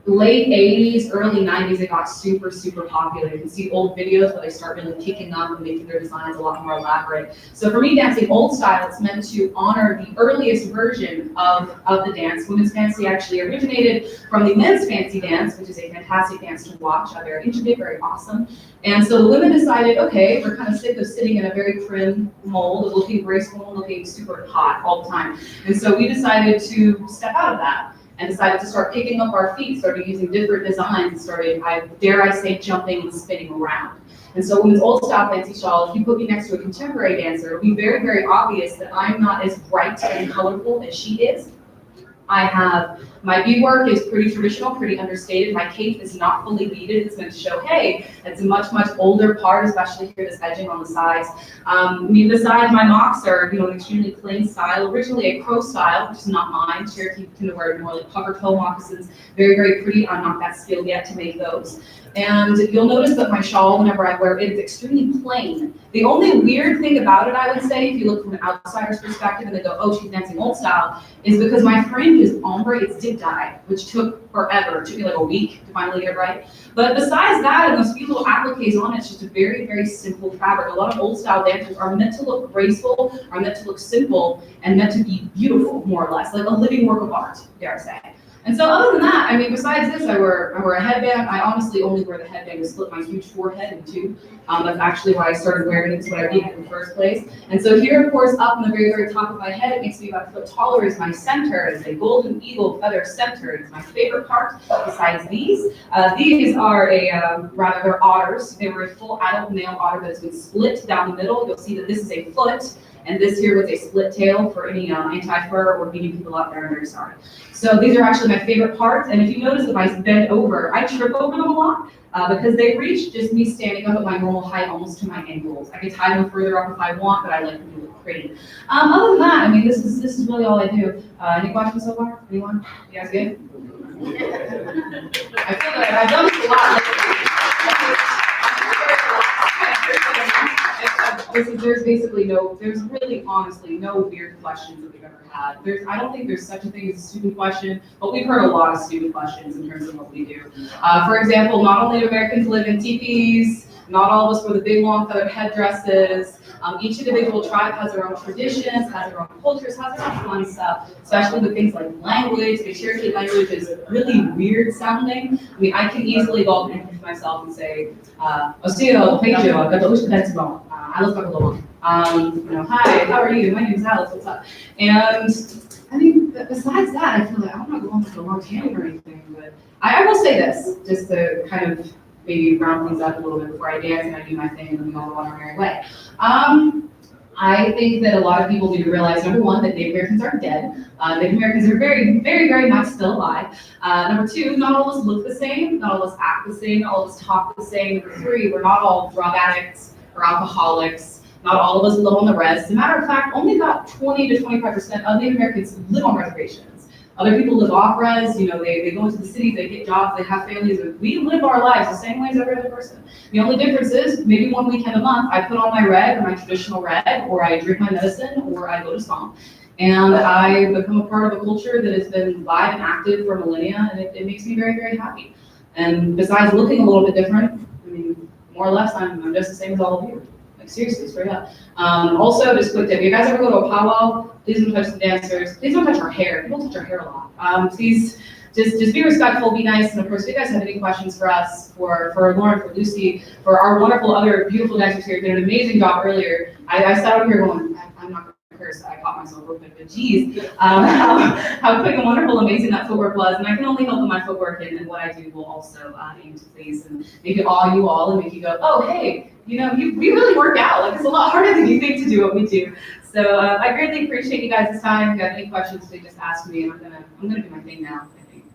late 80s, early 90s. It got super, super popular. You can see old videos where they start really kicking up and making their designs a lot more elaborate. So for me, dancing old style, it's meant to honor the earliest version of the dance. Women's fancy actually originated from the men's fancy dance, which is a fantastic dance to watch, very intricate, very awesome. And so the women decided, okay, we're kind of sick of sitting in a very prim mold of looking graceful and looking super hot all the time. And so we decided to step out of that and decided to start picking up our feet, started using different designs, and started, dare I say, jumping and spinning around. And so women's old style fancy shawl, if you put me next to a contemporary dancer, it'll be very, very obvious that I'm not as bright and colorful as she is. I have, my beadwork is pretty traditional, pretty understated. My cape is not fully beaded. It's meant to show, hey, it's a much, much older part, especially here, this edging on the sides. Besides, my mocks are, an extremely plain style, originally a crow style, which is not mine. Cherokee tend to wear more like pucker toe moccasins. Very, very pretty. I'm not that skilled yet to make those. And you'll notice that my shawl, whenever I wear it, it's extremely plain. The only weird thing about it, I would say, if you look from an outsider's perspective and they go, oh, she's dancing old style, is because my fringe is ombre, it's dip dye, which took forever. It took me like a week to finally get it right. But besides that, and those few little appliques on it, it's just a very, very simple fabric. A lot of old style dancers are meant to look graceful, are meant to look simple, and meant to be beautiful, more or less, like a living work of art, dare I say. And so other than that, besides this, I wear a headband. I honestly only wear the headband to split my huge forehead in two. That's actually why I started wearing it. It's what I needed in the first place. And so here, of course, up in the very, very top of my head, it makes me about a foot taller, is my center. It's a golden eagle feather center. It's my favorite part besides these. These are they're otters. They were a full adult male otter that has been split down the middle. You'll see that this is a foot. And this here was a split tail for any anti-fur or beating people out there. I'm very sorry. So these are actually my favorite parts. And if you notice, if I bend over, I trip over them a lot because they reach just me standing up at my normal height, almost to my ankles. I can tie them further up if I want, but I like them to look pretty. Other than that, this is really all I do. Any questions so far? Anyone? You guys good? I feel like I've done this a lot lately. There's really honestly no weird questions that we've ever had. I don't think there's such a thing as a student question, but we've heard a lot of student questions in terms of what we do. For example, not only do Americans live in teepees, not all of us wear the big long feathered headdresses. Each individual tribe has their own traditions, has their own cultures, has their own fun stuff, especially with things like language. The Cherokee language is really weird sounding. I can easily go up and introduce myself and say, hi, how are you? My name is Alice, what's up? And besides that, I feel like I'm not going to long tanning or anything, but I will say this, just to kind of maybe round things up a little bit before I dance and I do my thing and then we all go on our merry way. I think that a lot of people need to realize, number one, that Native Americans aren't dead. Native Americans are very, very, very much still alive. Number two, not all of us look the same, not all of us act the same, not all of us talk the same. Number three, we're not all drug addicts or alcoholics. Not all of us live on the res. As a matter of fact, only about 20 to 25% of Native Americans live on reservations. Other people live off res, you know, they go into the cities, they get jobs, they have families, and we live our lives the same way as every other person. The only difference is maybe one weekend a month, I put on my red, or my traditional red, or I drink my medicine, or I go to song. And I become a part of a culture that has been live and active for millennia, and it makes me very, very happy. And besides looking a little bit different, I mean, more or less, I'm just the same as all of you. Like seriously, straight up. Also, just quick tip, if you guys ever go to a powwow, please don't touch the dancers. Please don't touch our hair. People touch our hair a lot. Please just be respectful, be nice, and of course, if you guys have any questions for us, for Lauren, for Lucy, for our wonderful other beautiful dancers here, did an amazing job earlier. I sat over here going, I'm not gonna curse, I caught myself real quick, but geez, how quick and wonderful, amazing that footwork was, and I can only hope that my footwork and what I do will also aim to please and make it awe you all and make you go, oh, hey, you know, we really work out. Like, it's a lot harder than you think to do what we do. So I greatly appreciate you guys' time. If you have any questions, please just ask me, and I'm gonna do my thing now, I think.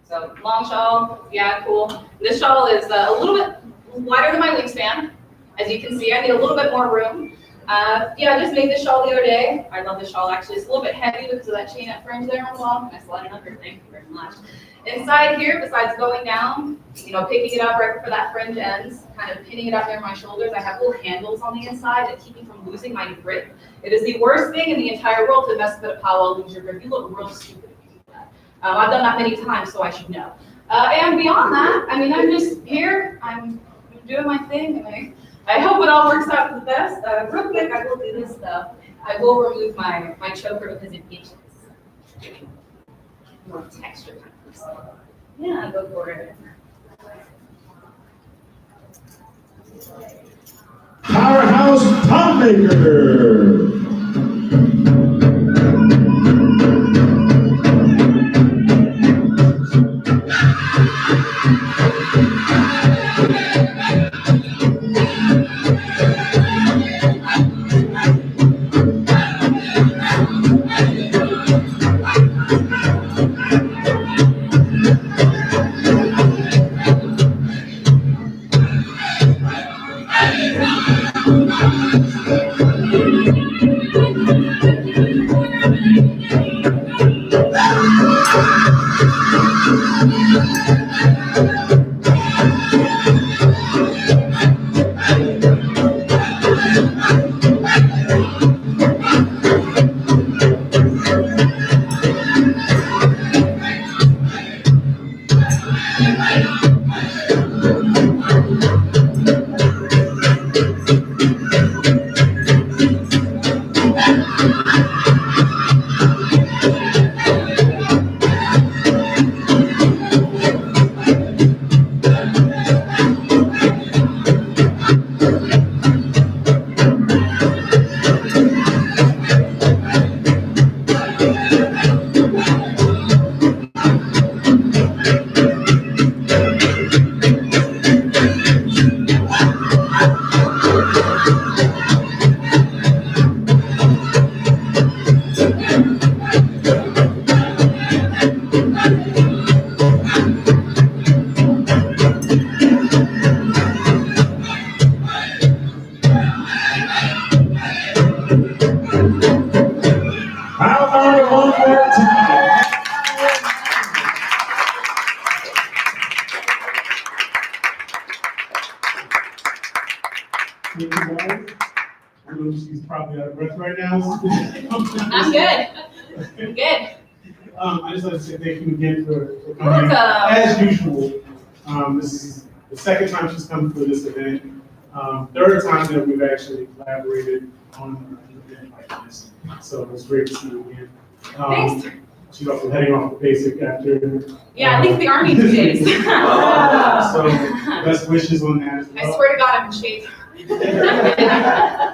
So long shawl, yeah, cool. This shawl is a little bit wider than my wingspan. As you can see, I need a little bit more room. Yeah, I just made this shawl the other day. I love this shawl actually. It's a little bit heavy because of that chainette fringe there on the wall. I slide it under, thank you very much. Inside here, besides going down, you know, picking it up right before that fringe ends, kind of pinning it up near my shoulders, I have little handles on the inside that keep me from losing my grip. It is the worst thing in the entire world to mess with a powwow, lose your grip. You look real stupid if you do that. I've done that many times, so I should know. And beyond that, I mean, I'm just here, I'm doing my thing, and I hope it all works out for the best. Real quick, I will do this stuff. I will remove my choker because it itches. More texture kind of stuff. Yeah, go for it. Powerhouse Top Maker. She's probably out of breath right now. I'm good. I'm good. I just like to say thank you again for coming. Welcome. As usual, this is the second time she's come for this event. Third time that we've actually collaborated on an event like this. So it's great to see you again. Thanks. She's also heading off the basic after. Yeah, I leave the army in 2 days. So best wishes on that as well. I swear to God, I'm in shape.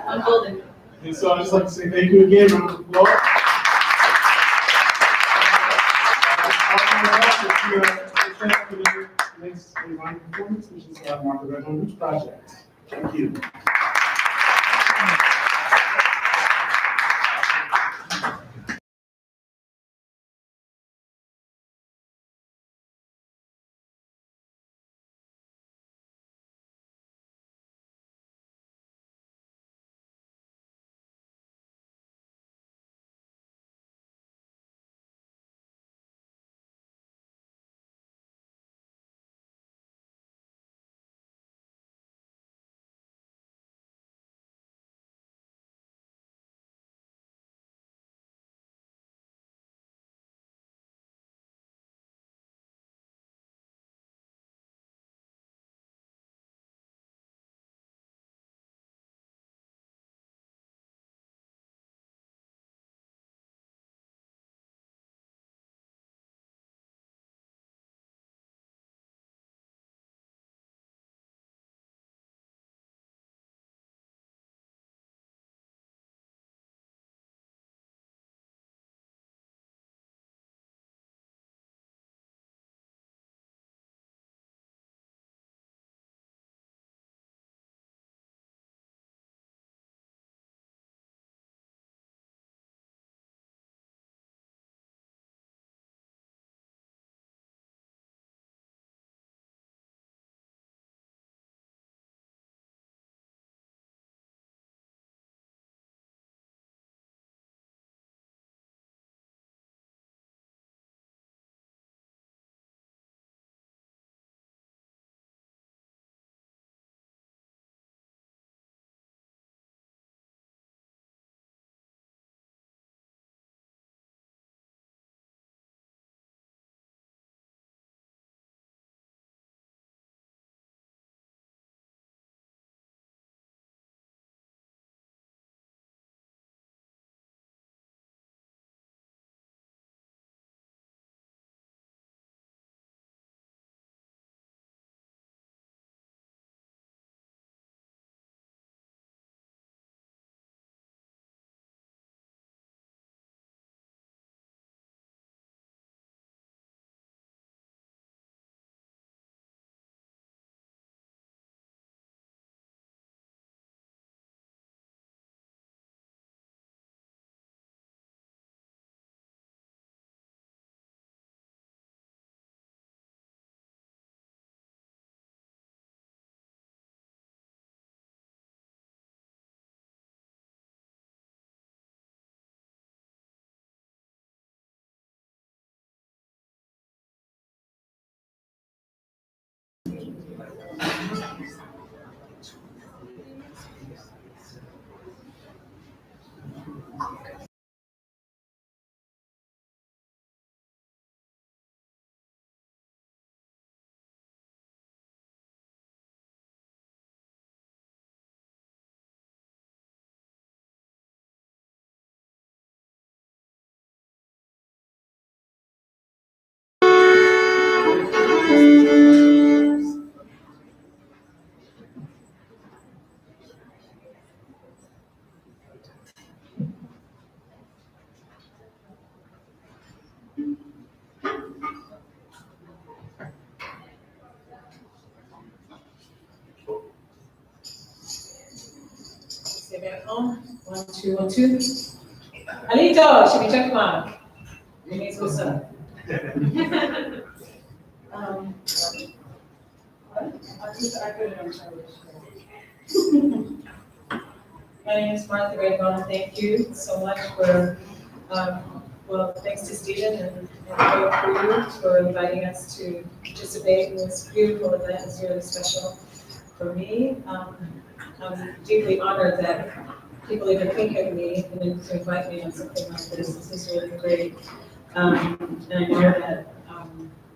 I'm golden. And so I'd just like to say thank you again. Round of applause. For the next line performance, which is Martha Red Home Roots Project. Thank you. Get back home. 1, 2, 1, 2. Alito, should we check him out? He needs what's up. My name is Martha Redbone. Thank you so much for, well, thanks to Stephen and for you for inviting us to participate in this beautiful event. It's really special for me. I'm deeply honored that people even think of me and to invite me on something like this. This is really great. And I know that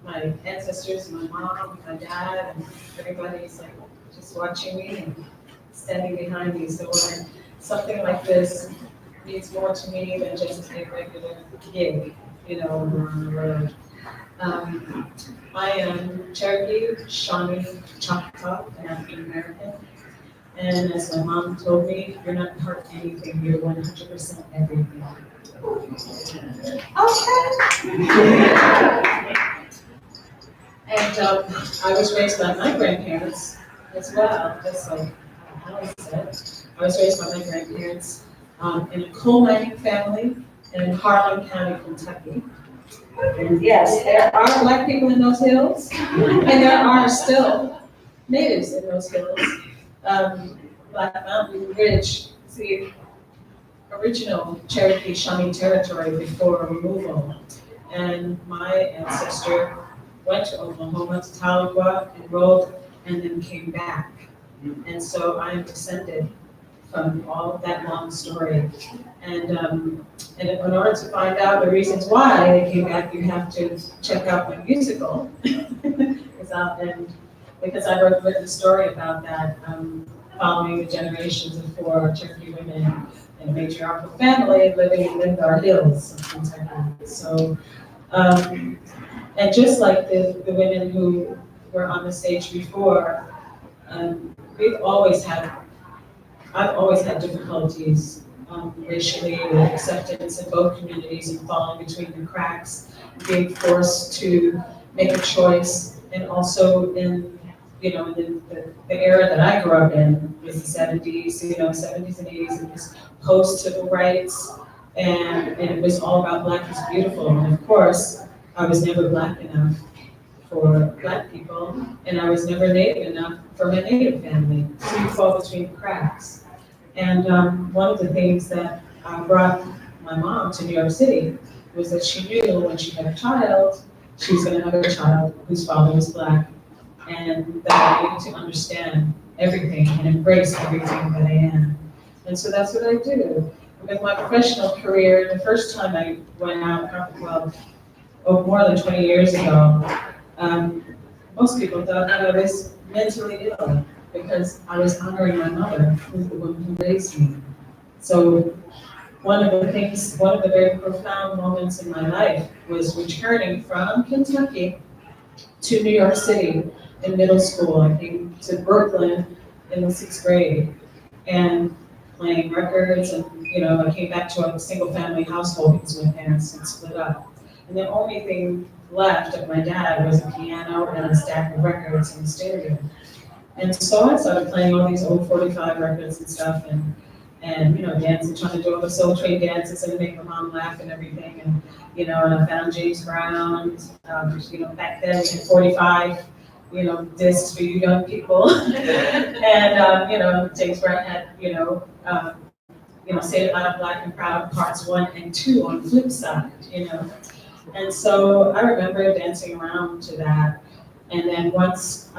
my ancestors, my mom, my dad, and everybody is like just watching me and standing behind me. So when something like this means more to me than just a regular gig, you know, on the road. I am Cherokee, Shawnee, Choctaw, and African American. And as my mom told me, you're not part anything, you're 100% everything. Okay. And I was raised by my grandparents as well, just like Helen said. I was raised by my grandparents in a coal mining family in Harlan County, Kentucky. And yes, there are Black people in those hills, and there are still natives in those hills. Black Mountain Ridge is the original Cherokee Shawnee territory before removal. And my ancestor went to Oklahoma, to Tahlequah, enrolled, and then came back. And so I am descended from all of that long story. And in order to find out the reasons why they came back, you have to check out my musical. Because I wrote a story about that, following the generations of 4 Cherokee women in a matriarchal family living in Lindar Hills of Kentucky. So, and just like the women who were on the stage before, I've always had difficulties racially with acceptance in both communities and falling between the cracks, being forced to make a choice, and also in the era that I grew up in was the 70s, 70s and 80s, and this post-civil rights, and it was all about Black is beautiful. And of course, I was never Black enough for Black people, and I was never Native enough for my Native family. So you fall between the cracks. And one of the things that brought my mom to New York City was that she knew when she had a child, she was going to have a child whose father was Black, and that I needed to understand everything and embrace everything that I am. And so that's what I do. With my professional career, the first time I went out, more than 20 years ago, most people thought that I was mentally ill because I was honoring my mother, who's the one who raised me. So one of the very profound moments in my life was returning from Kentucky to New York City in middle school. I came to Brooklyn in the 6th grade and playing records, and I came back to a single family household because my parents had split up. And the only thing left of my dad was a piano and a stack of records in the stereo. And so I started playing all these old 45 records and stuff, and dancing, trying to do all the Soul Train dances and make my mom laugh and everything. And I found James Brown. Back then we had 45, discs for you young people. And James Brown had, Say It Loud, Black and Proud, parts 1 and 2 on flip side, And so I remember dancing around to that. And then once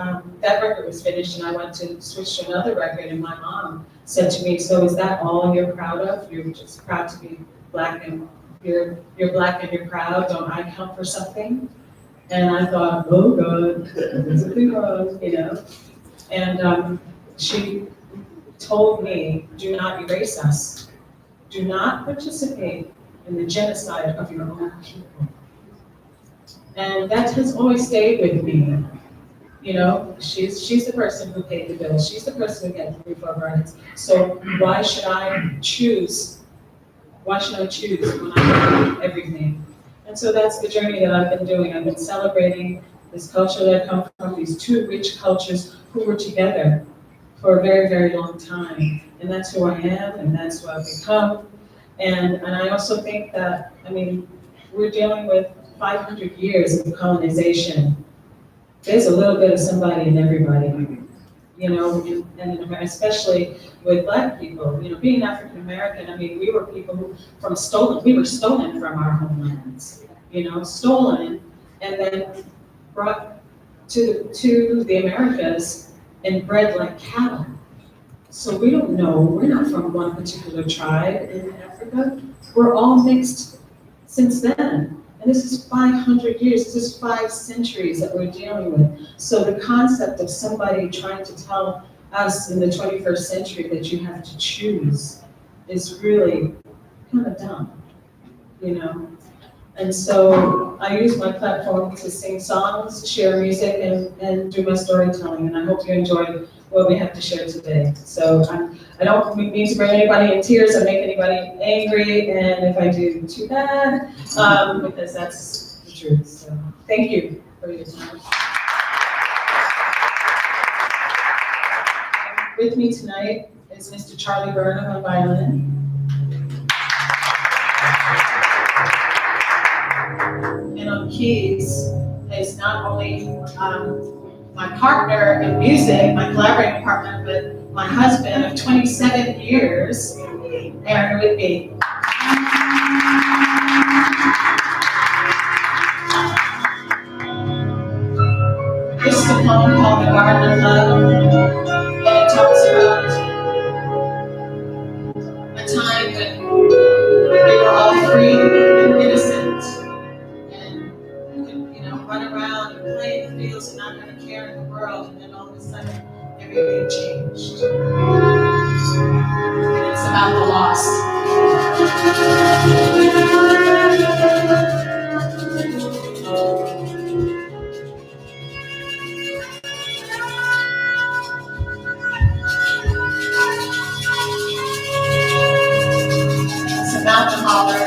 that record was finished and I went to switch to another record, and my mom said to me, "So is that all you're proud of? You're just proud to be Black, and you're Black and you're proud? Don't I count for something?" And I thought, oh God, there's a big wrong, And she told me, "Do not erase us. Do not participate in the genocide of your own people." And that has always stayed with me. She's the person who paid the bill. She's the person who got the roof over our heads. So why should I choose? Why should I choose when I do everything? And so that's the journey that I've been doing. I've been celebrating this culture that I come from, these 2 rich cultures who were together for a very, very long time. And that's who I am, and that's who I've become. And I also think that, I mean, we're dealing with 500 years of colonization. There's a little bit of somebody in everybody, you know, and especially with Black people, you know, being African American, I mean, we were people who we were stolen from our homelands, you know, stolen, and then brought to the Americas and bred like cattle. So we don't know, we're not from one particular tribe in Africa. We're all mixed since then. And this is 500 years, this is 5 centuries that we're dealing with. So the concept of somebody trying to tell us in the 21st century that you have to choose is really kind of dumb, you know? And so I use my platform to sing songs, share music, and do my storytelling. And I hope you enjoyed what we have to share today. So I don't mean to bring anybody in tears or make anybody angry, and if I do, too bad, because that's the truth. So thank you for your time. With me tonight is Mr. Charlie Burnham on violin. And on keys is not only my partner in music, my collaborating partner, but my husband of 27 years, Aaron Whitby. This is a poem called The Garden of Love, and it talks about a time when we were all free and innocent, and you know, run around and play in the fields and not have a care in the world, and then all of a sudden, everything changed. And it's about the lost. It's about the holler.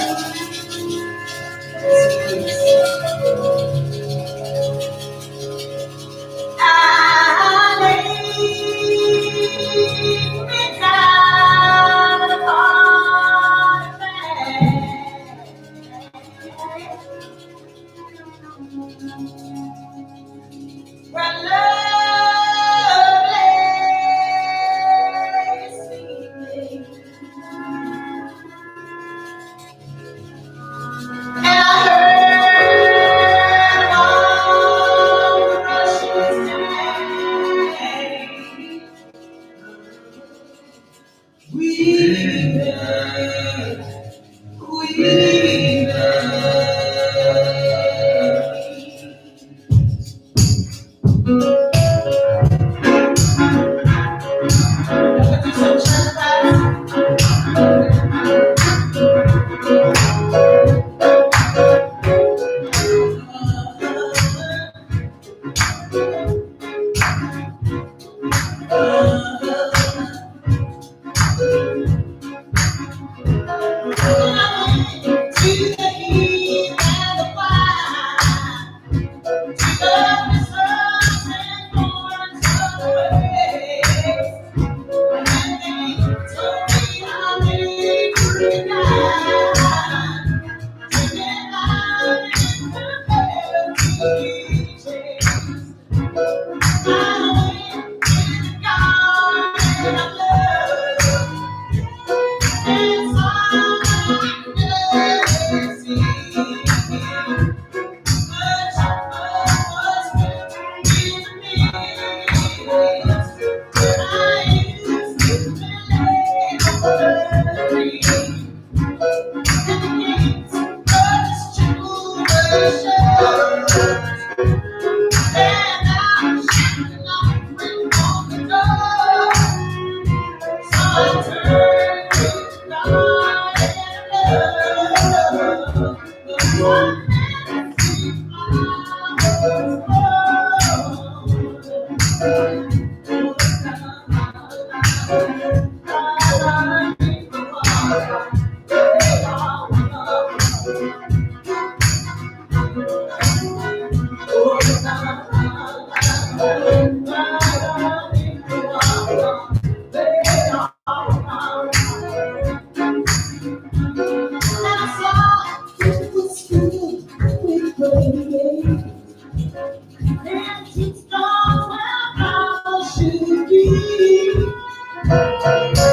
And keep strong where I should be.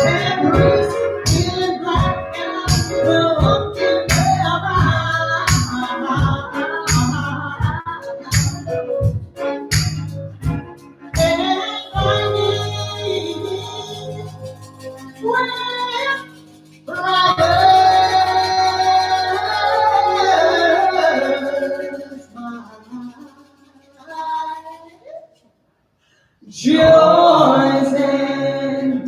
And race in black and the walking joys and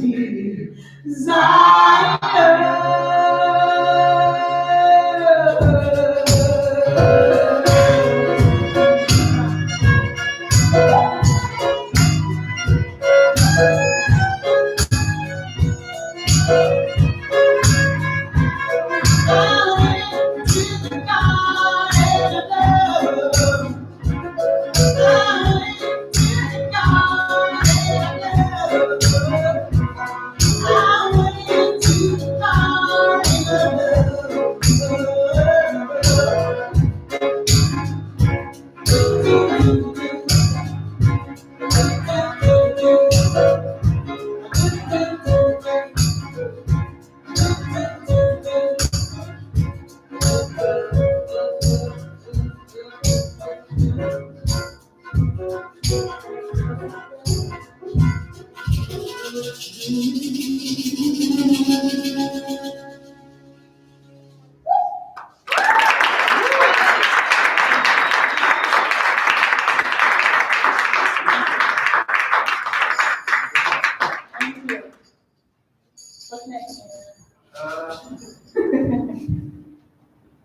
What's next?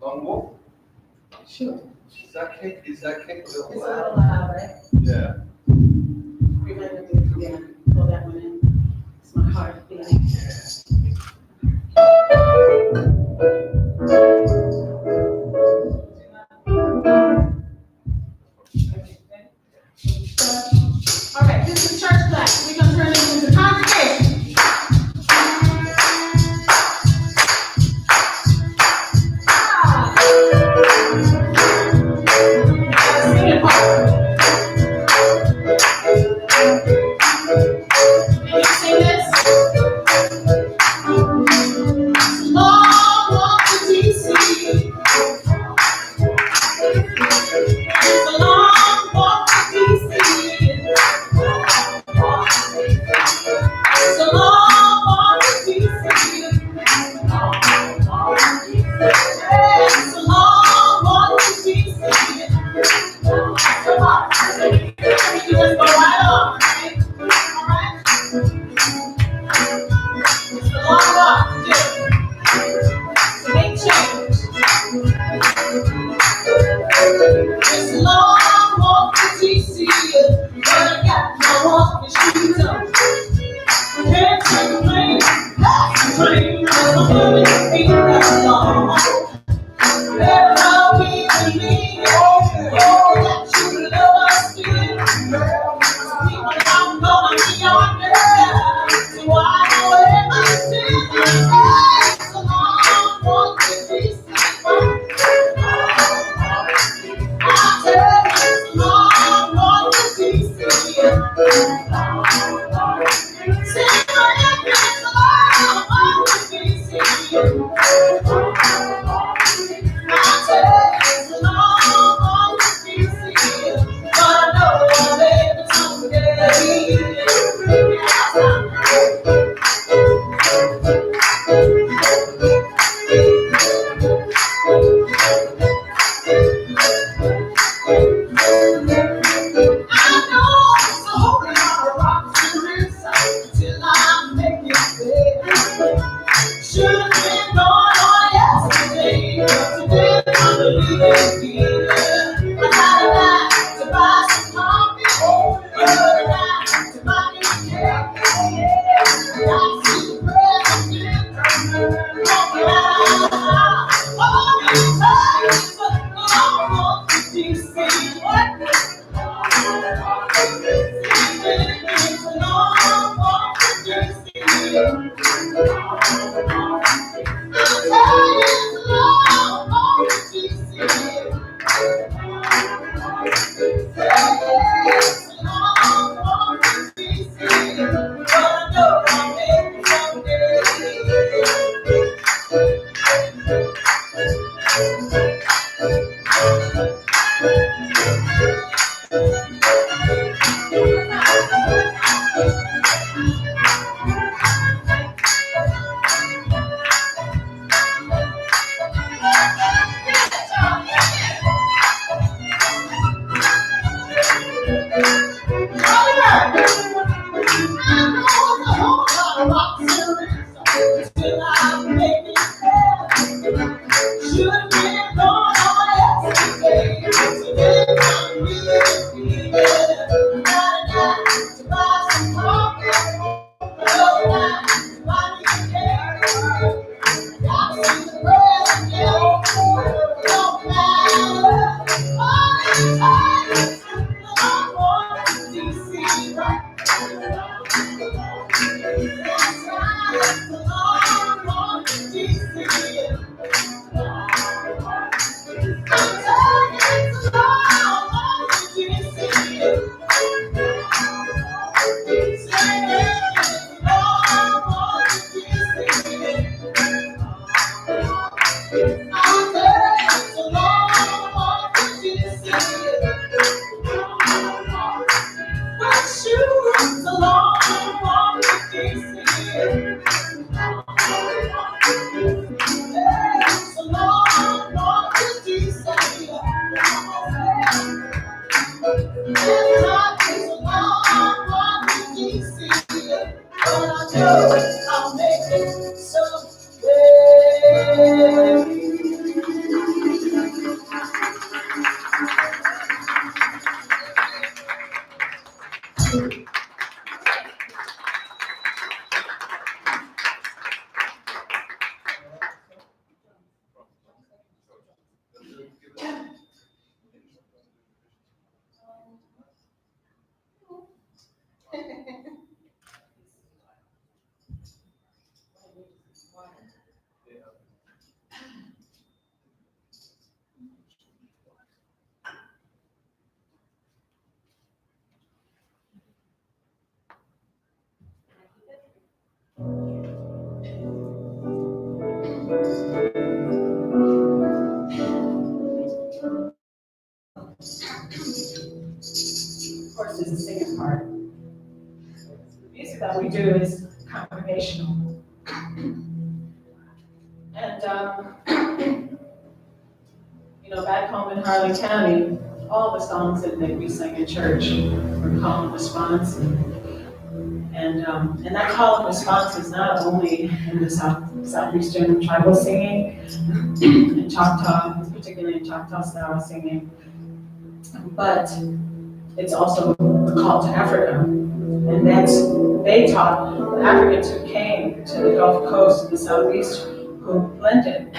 Long walk? Sure. Is that cake? Is that cake? It's a little loud, right? Yeah. We're gonna do it again. Pull that one in. It's my heart beating. All right, this is church class. We're gonna turn it into congregation. Singing part. Can you sing this? Long walk to DC. It's a long walk to DC. It's a long walk to DC. It's a long walk to DC. Come on. You just go right on, right? All right? It's a long walk, to make change. It's a long walk to DC, but I got my walking shoes on. Can't take a plane, that's the train, I'm gonna be that long. Better not be with me, that you love us still. People I'm gonna be on there, so I know ever still. It's a long walk to DC. I said it's a long walk to DC. Sing my name, it's a long walk to DC. I said it's a long walk to DC, but I know I'll make it someday. I know it's a whole lot of rocks to rinse till I make it there. Should've been gone on yesterday, but today I'm leaving here. I got a night to buy some coffee, another night to buy me cake. I got to see the president, walking out. All these times, I want to DC. What? It's a long walk to DC. I'm Of course, there's a singing part. The music that we do is congregational. And, back home in Harlan County, all the songs that we sang in church were call and response. And that call and response is not only in the southeastern tribal singing, in Choctaw, particularly in Choctaw style singing, but it's also a call to Africa. And they taught the Africans who came to the Gulf Coast in the southeast, who blended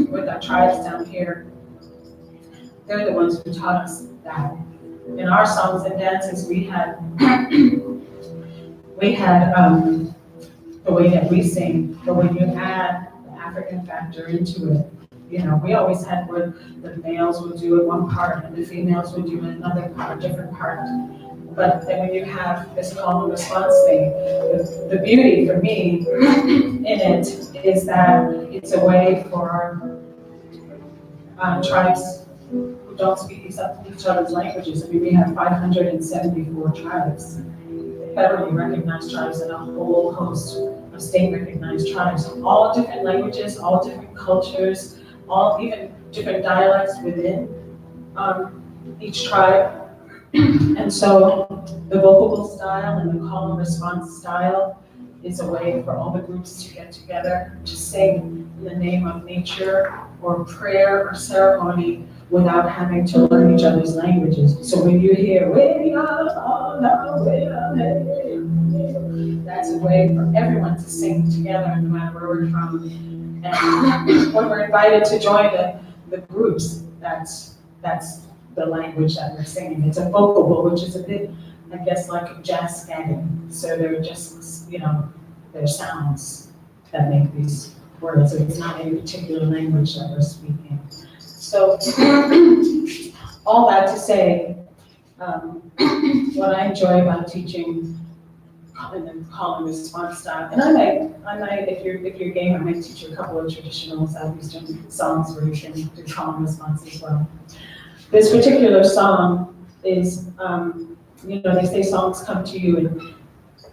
with our tribes down here. They're the ones who taught us that. In our songs and dances, we had the way that we sing, but when you add the African factor into it, we always had where the males would do it one part and the females would do another part, different part. But then when you have this call and response thing, the beauty for me in it is that it's a way for tribes who don't speak each other's languages. I mean, we have 574 tribes, federally recognized tribes, and a whole host of state-recognized tribes. All different languages, all different cultures, all even different dialects within each tribe. And so the vocable style and the call and response style is a way for all the groups to get together to sing in the name of nature or prayer or ceremony without having to learn each other's languages. So when you hear, that's a way for everyone to sing together no matter where we're from. And when we're invited to join the groups, that's the language that we're singing. It's a vocable, which is a bit, I guess, like jazz scanning. So they're just, they're sounds that make these words. So it's not any particular language that we're speaking. So all that to say, what I enjoy about teaching and then call and response style, and I might, if you're game, I might teach you a couple of traditional Southeastern songs where you can do call and response as well. This particular song is, they say songs come to you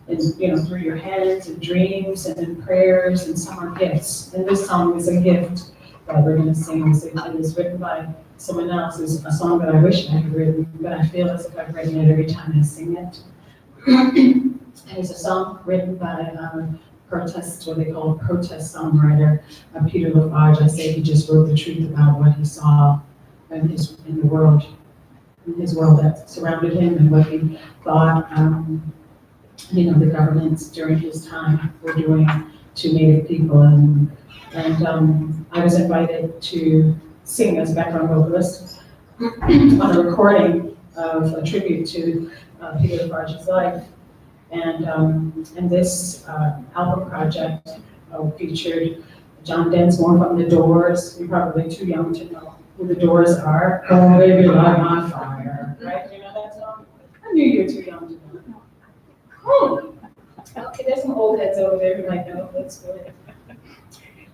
and through your hands and dreams and in prayers, and some are gifts. And this song is a gift that we're gonna sing. It is written by someone else. It's a song that I wish I had written, but I feel as if I've written it every time I sing it. And it's a song written by what they call a protest songwriter, Peter Lafarge. I say he just wrote the truth about what he saw in the world, in his world that surrounded him, and what he thought, the governments during his time were doing to Native people. And I was invited to sing as background vocalist on a recording of a tribute to Peter Lafarge's life. And this album project featured John Densmore from The Doors. You're probably too young to know who The Doors are. Oh, baby, light my fire, right? You know that song? I knew you were too young to know. Oh, okay, there's some old heads over there who might know. That's good.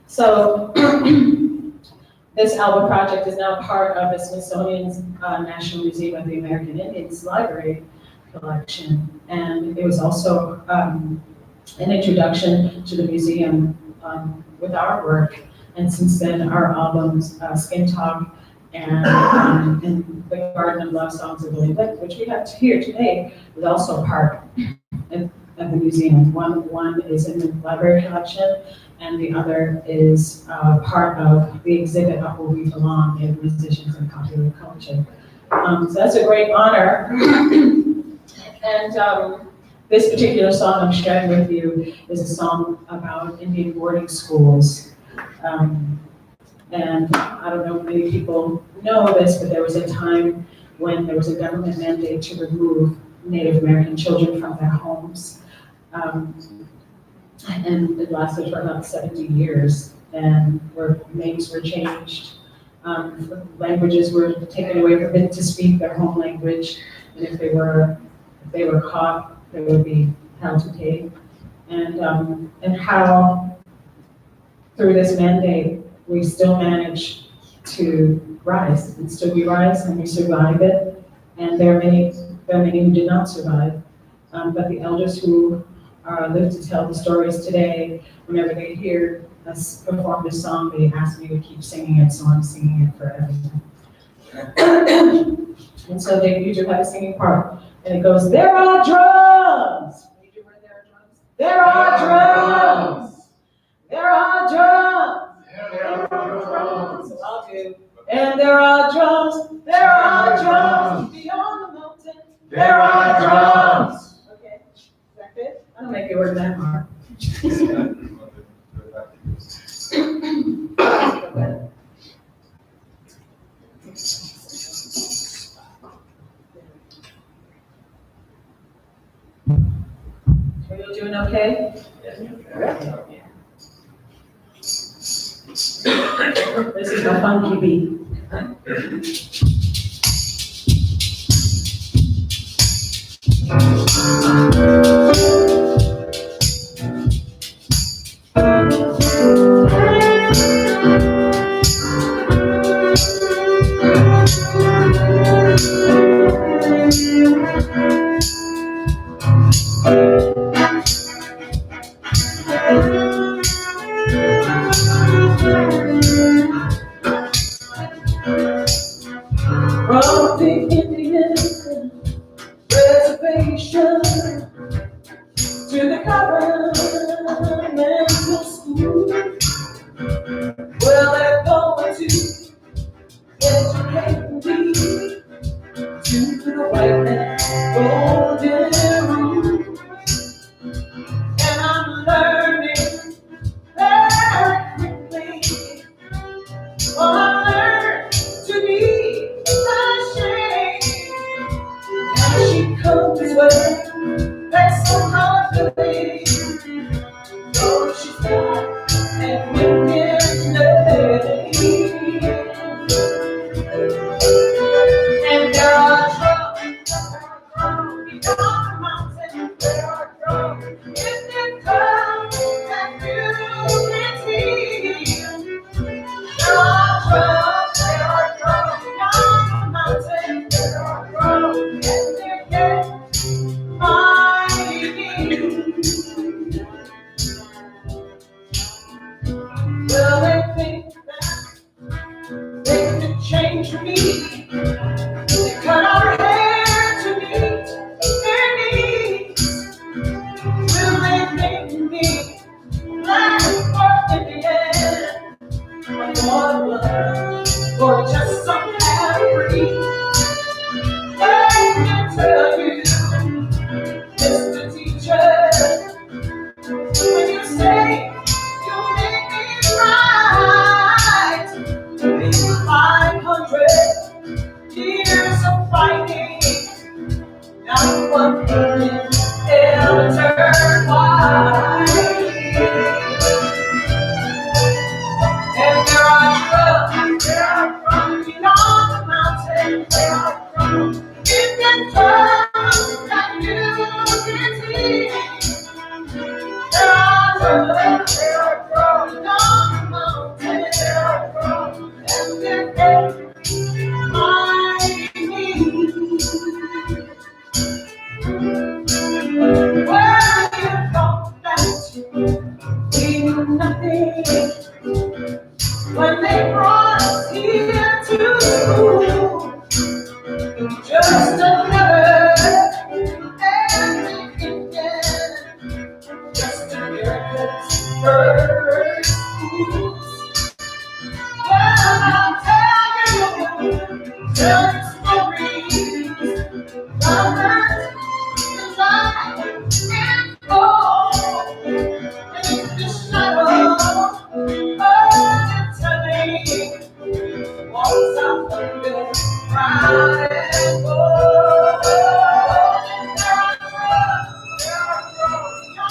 So this album project is now part of the Smithsonian's National Museum of the American Indians Library collection, and it was also an introduction to the museum with our work. And since then, our albums, Skin Talk and The Garden of Love Songs of Willie Lick, which we have here today, is also part of the museum. One is in the library collection, and the other is part of the exhibit of Where We Belong in Musicians and Popular Culture. So that's a great honor. And this particular song I'm sharing with you is a song about Indian boarding schools. And I don't know if many people know this, but there was a time when there was a government mandate to remove Native American children from their homes. And it lasted for about 70 years, and where names were changed. Languages were taken away from them to speak their home language, and if they were caught, they would be held to pay. And how through this mandate we still manage to rise, and still we rise and we survive it. And there are many who did not survive, but the elders who live to tell the stories today, whenever they hear us perform this song, they ask me to keep singing it, so I'm singing it forever. And so you do have a singing part, and it goes, there are drums. Can you do where there are drums? There are drums. There are drums. There are drums. So I'll do. And there are drums. There are drums beyond the mountain. There are drums. Okay, is that good? I don't make it work that hard. Are you doing okay? This is a funky beat. From the Indian reservation to the governmental school, well, they're going to educate me to the white man's golden rule. And I'm learning very quickly. Oh, I learned to be ashamed. And she comes with that's so hard to believe. Oh, she's got an Indian lady. And there are drums beyond the mountain. There are drums in the clouds that you can see. There are drums beyond the mountain. There are drums not one can ever turn wide. And there are from beyond the mountain, there are from Indian tribes that you can see. There are from beyond the mountain, there are from Indian mighty me. Where you thought that we knew nothing. When they brought us here to school, just another African, just America's first school. Well, I'll tell you stories about hurt, desire, and hope. And the shadow walks out the bed, crying, oh, there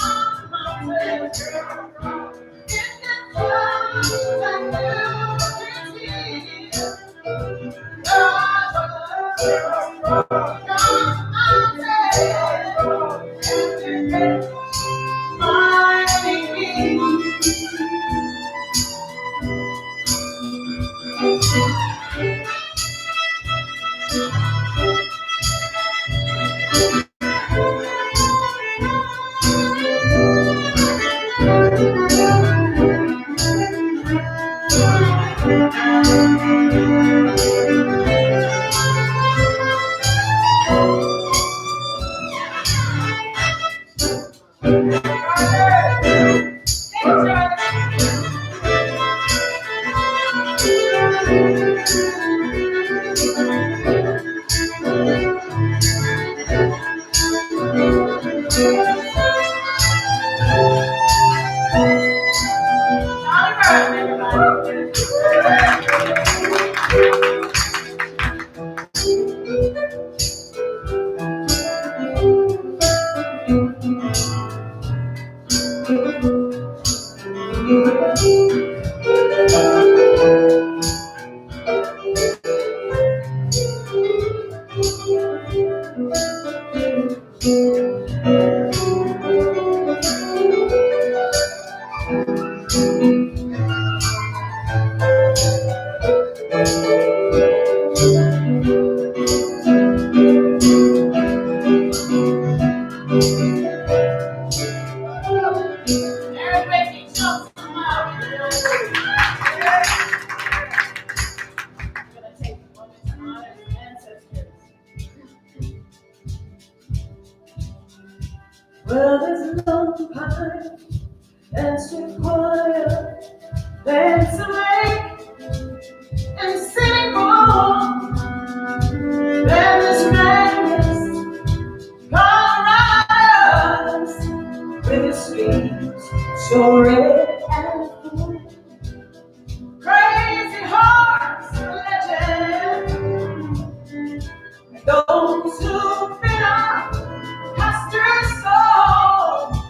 are mountains, in the clouds that you can see. There are mountains, mighty me. Well, there's no pine and sequoia, there's a lake and Singapore, there's madness, Colorado's, with its streets so red and full, crazy horse legend, those who fit our pastor's soul,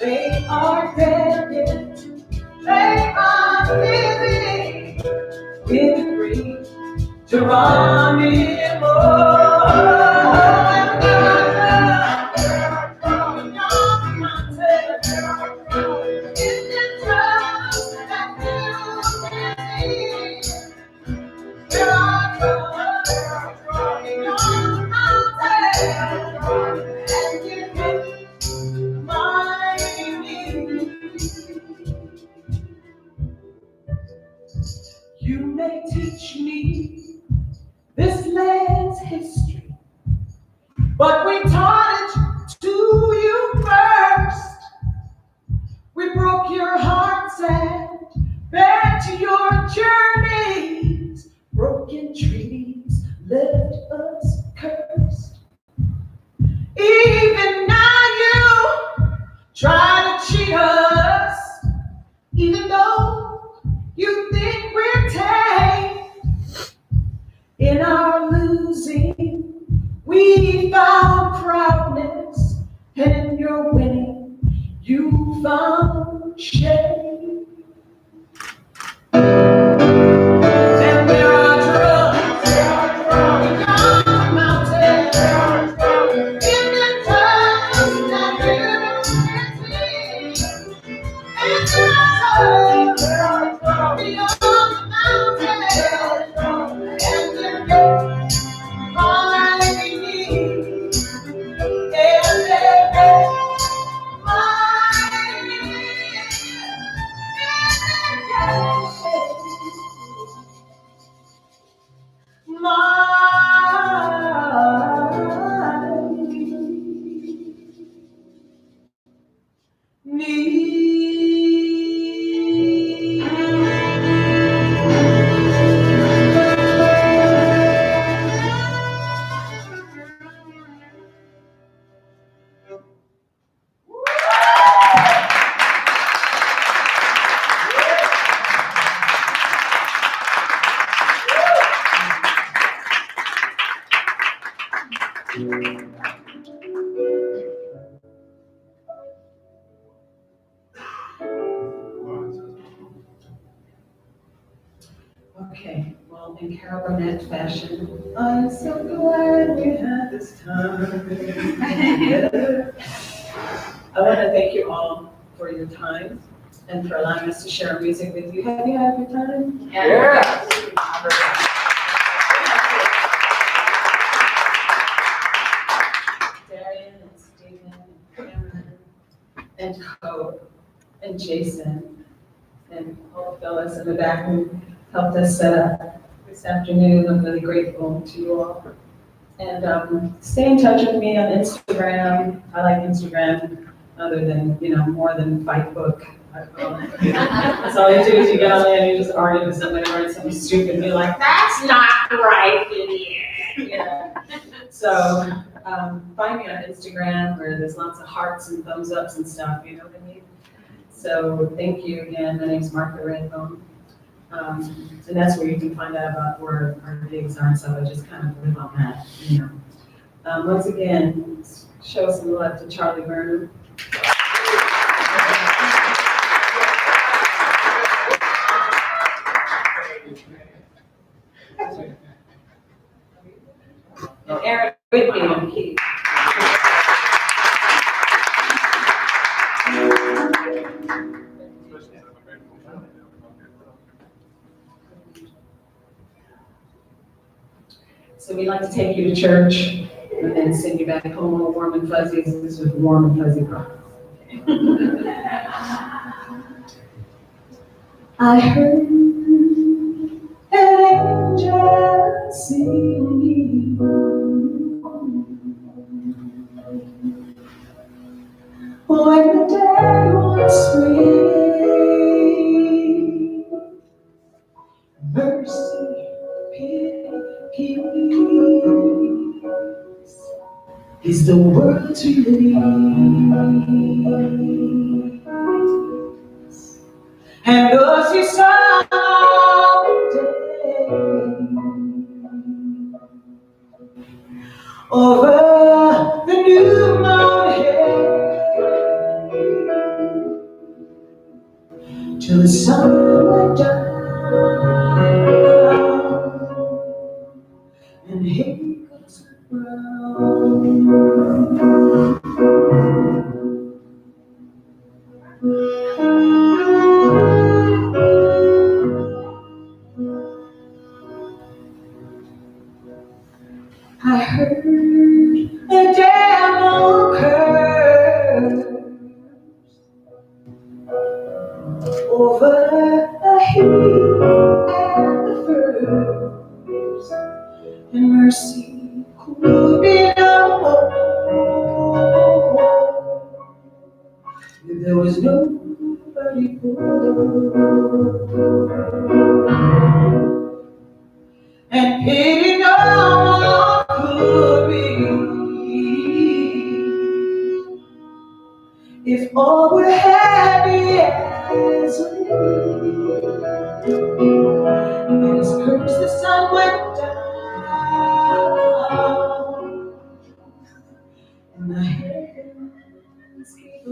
they are dead yet, they are living with the great Geronimo. You may teach me this land's history, but we taught it to you first. We broke your hearts and bared to your journeys. Broken treaties left us cursed. Even now you try to cheat us, even though you think we're tame. In our losing, we found cabernet fashion. I'm so glad we had this time together. I want to thank you all for your time and for allowing us to share music with you. Have you had your time? Yeah. Darian and Stephen and Cameron and Code and Jason and all the fellas in the back who helped us set up this afternoon. I'm really grateful to you all. And stay in touch with me on Instagram. I like Instagram other than, more than fight book. That's all you do is you get on there and you just argue with somebody or something stupid and you're like, that's not right, idiot. So find me on Instagram where there's lots of hearts and thumbs ups and stuff, you know what I mean? So thank you again. My name's Martha Redbone. And that's where you can find out about where our gigs are and stuff. I just kind of live on that, Once again, show some love to Charlie Burnham. And Aaron Whitney on key. So we'd like to take you to church and then send you back home all warm and fuzzy. This was warm and fuzzy promise. I heard an angel singing when the day was spring. Mercy, peace is the word to release. And those you saw today over the new mountain till the sun went down and he goes I heard a devil curse over the heat and the furs, and mercy could be no more. There was nobody and pity no one could be if all were happy as we. And his curse the sun went down and the heavens gave a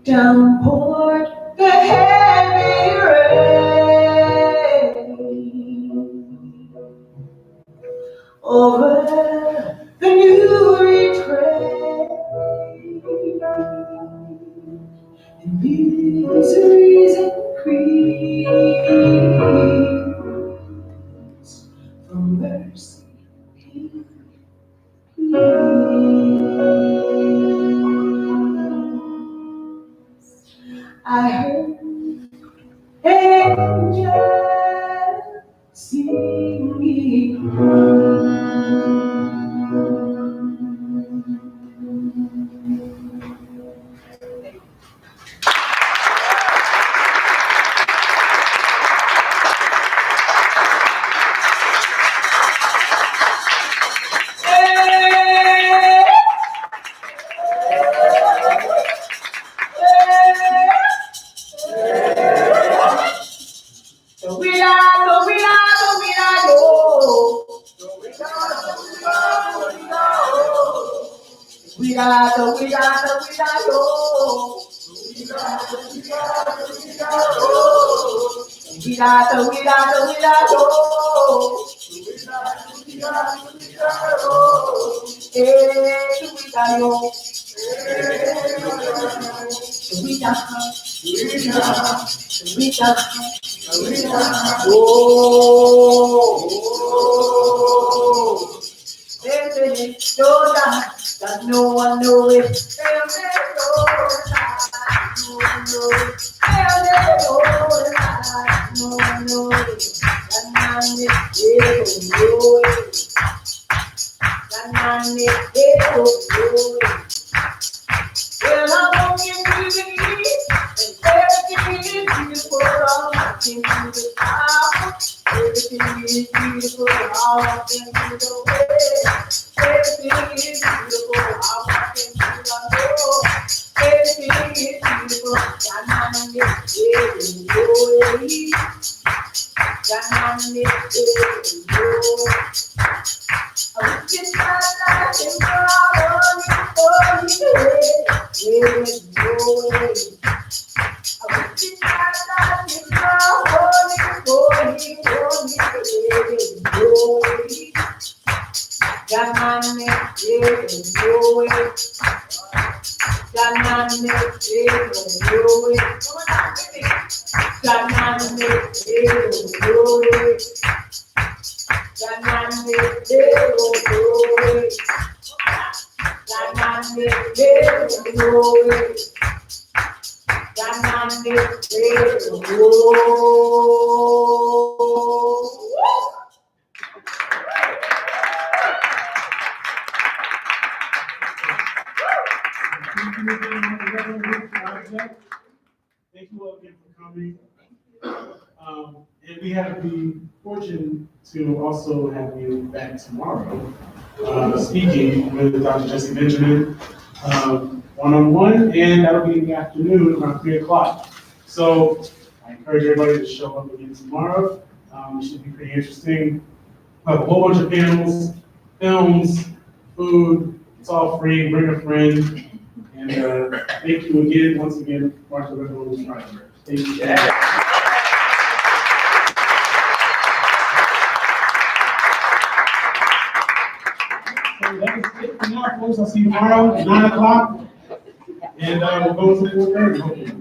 down poured the heavy rain over the new train, and miseries increase from mercy, peace. I heard angels singing. That no one knows it. Well, I'm walking through the east, and everything is beautiful. I'm walking through the south, everything is beautiful. I'm walking through the west, everything is beautiful. I'm walking through the north, everything is beautiful. Thank you all again for coming. And we have the fortune to also have you back tomorrow, speaking with Dr. Jesse Benjamin, one-on-one, and that'll be in the afternoon around 3 o'clock. So I encourage everybody to show up again tomorrow. It should be pretty interesting. We'll have a whole bunch of panels, films, food. It's all free. Bring a friend. And thank you again, once again, Martha Reynolds. Thank you. Yeah. So that is it for now, folks. I'll see you tomorrow at 9 o'clock. And we'll go to 4:30.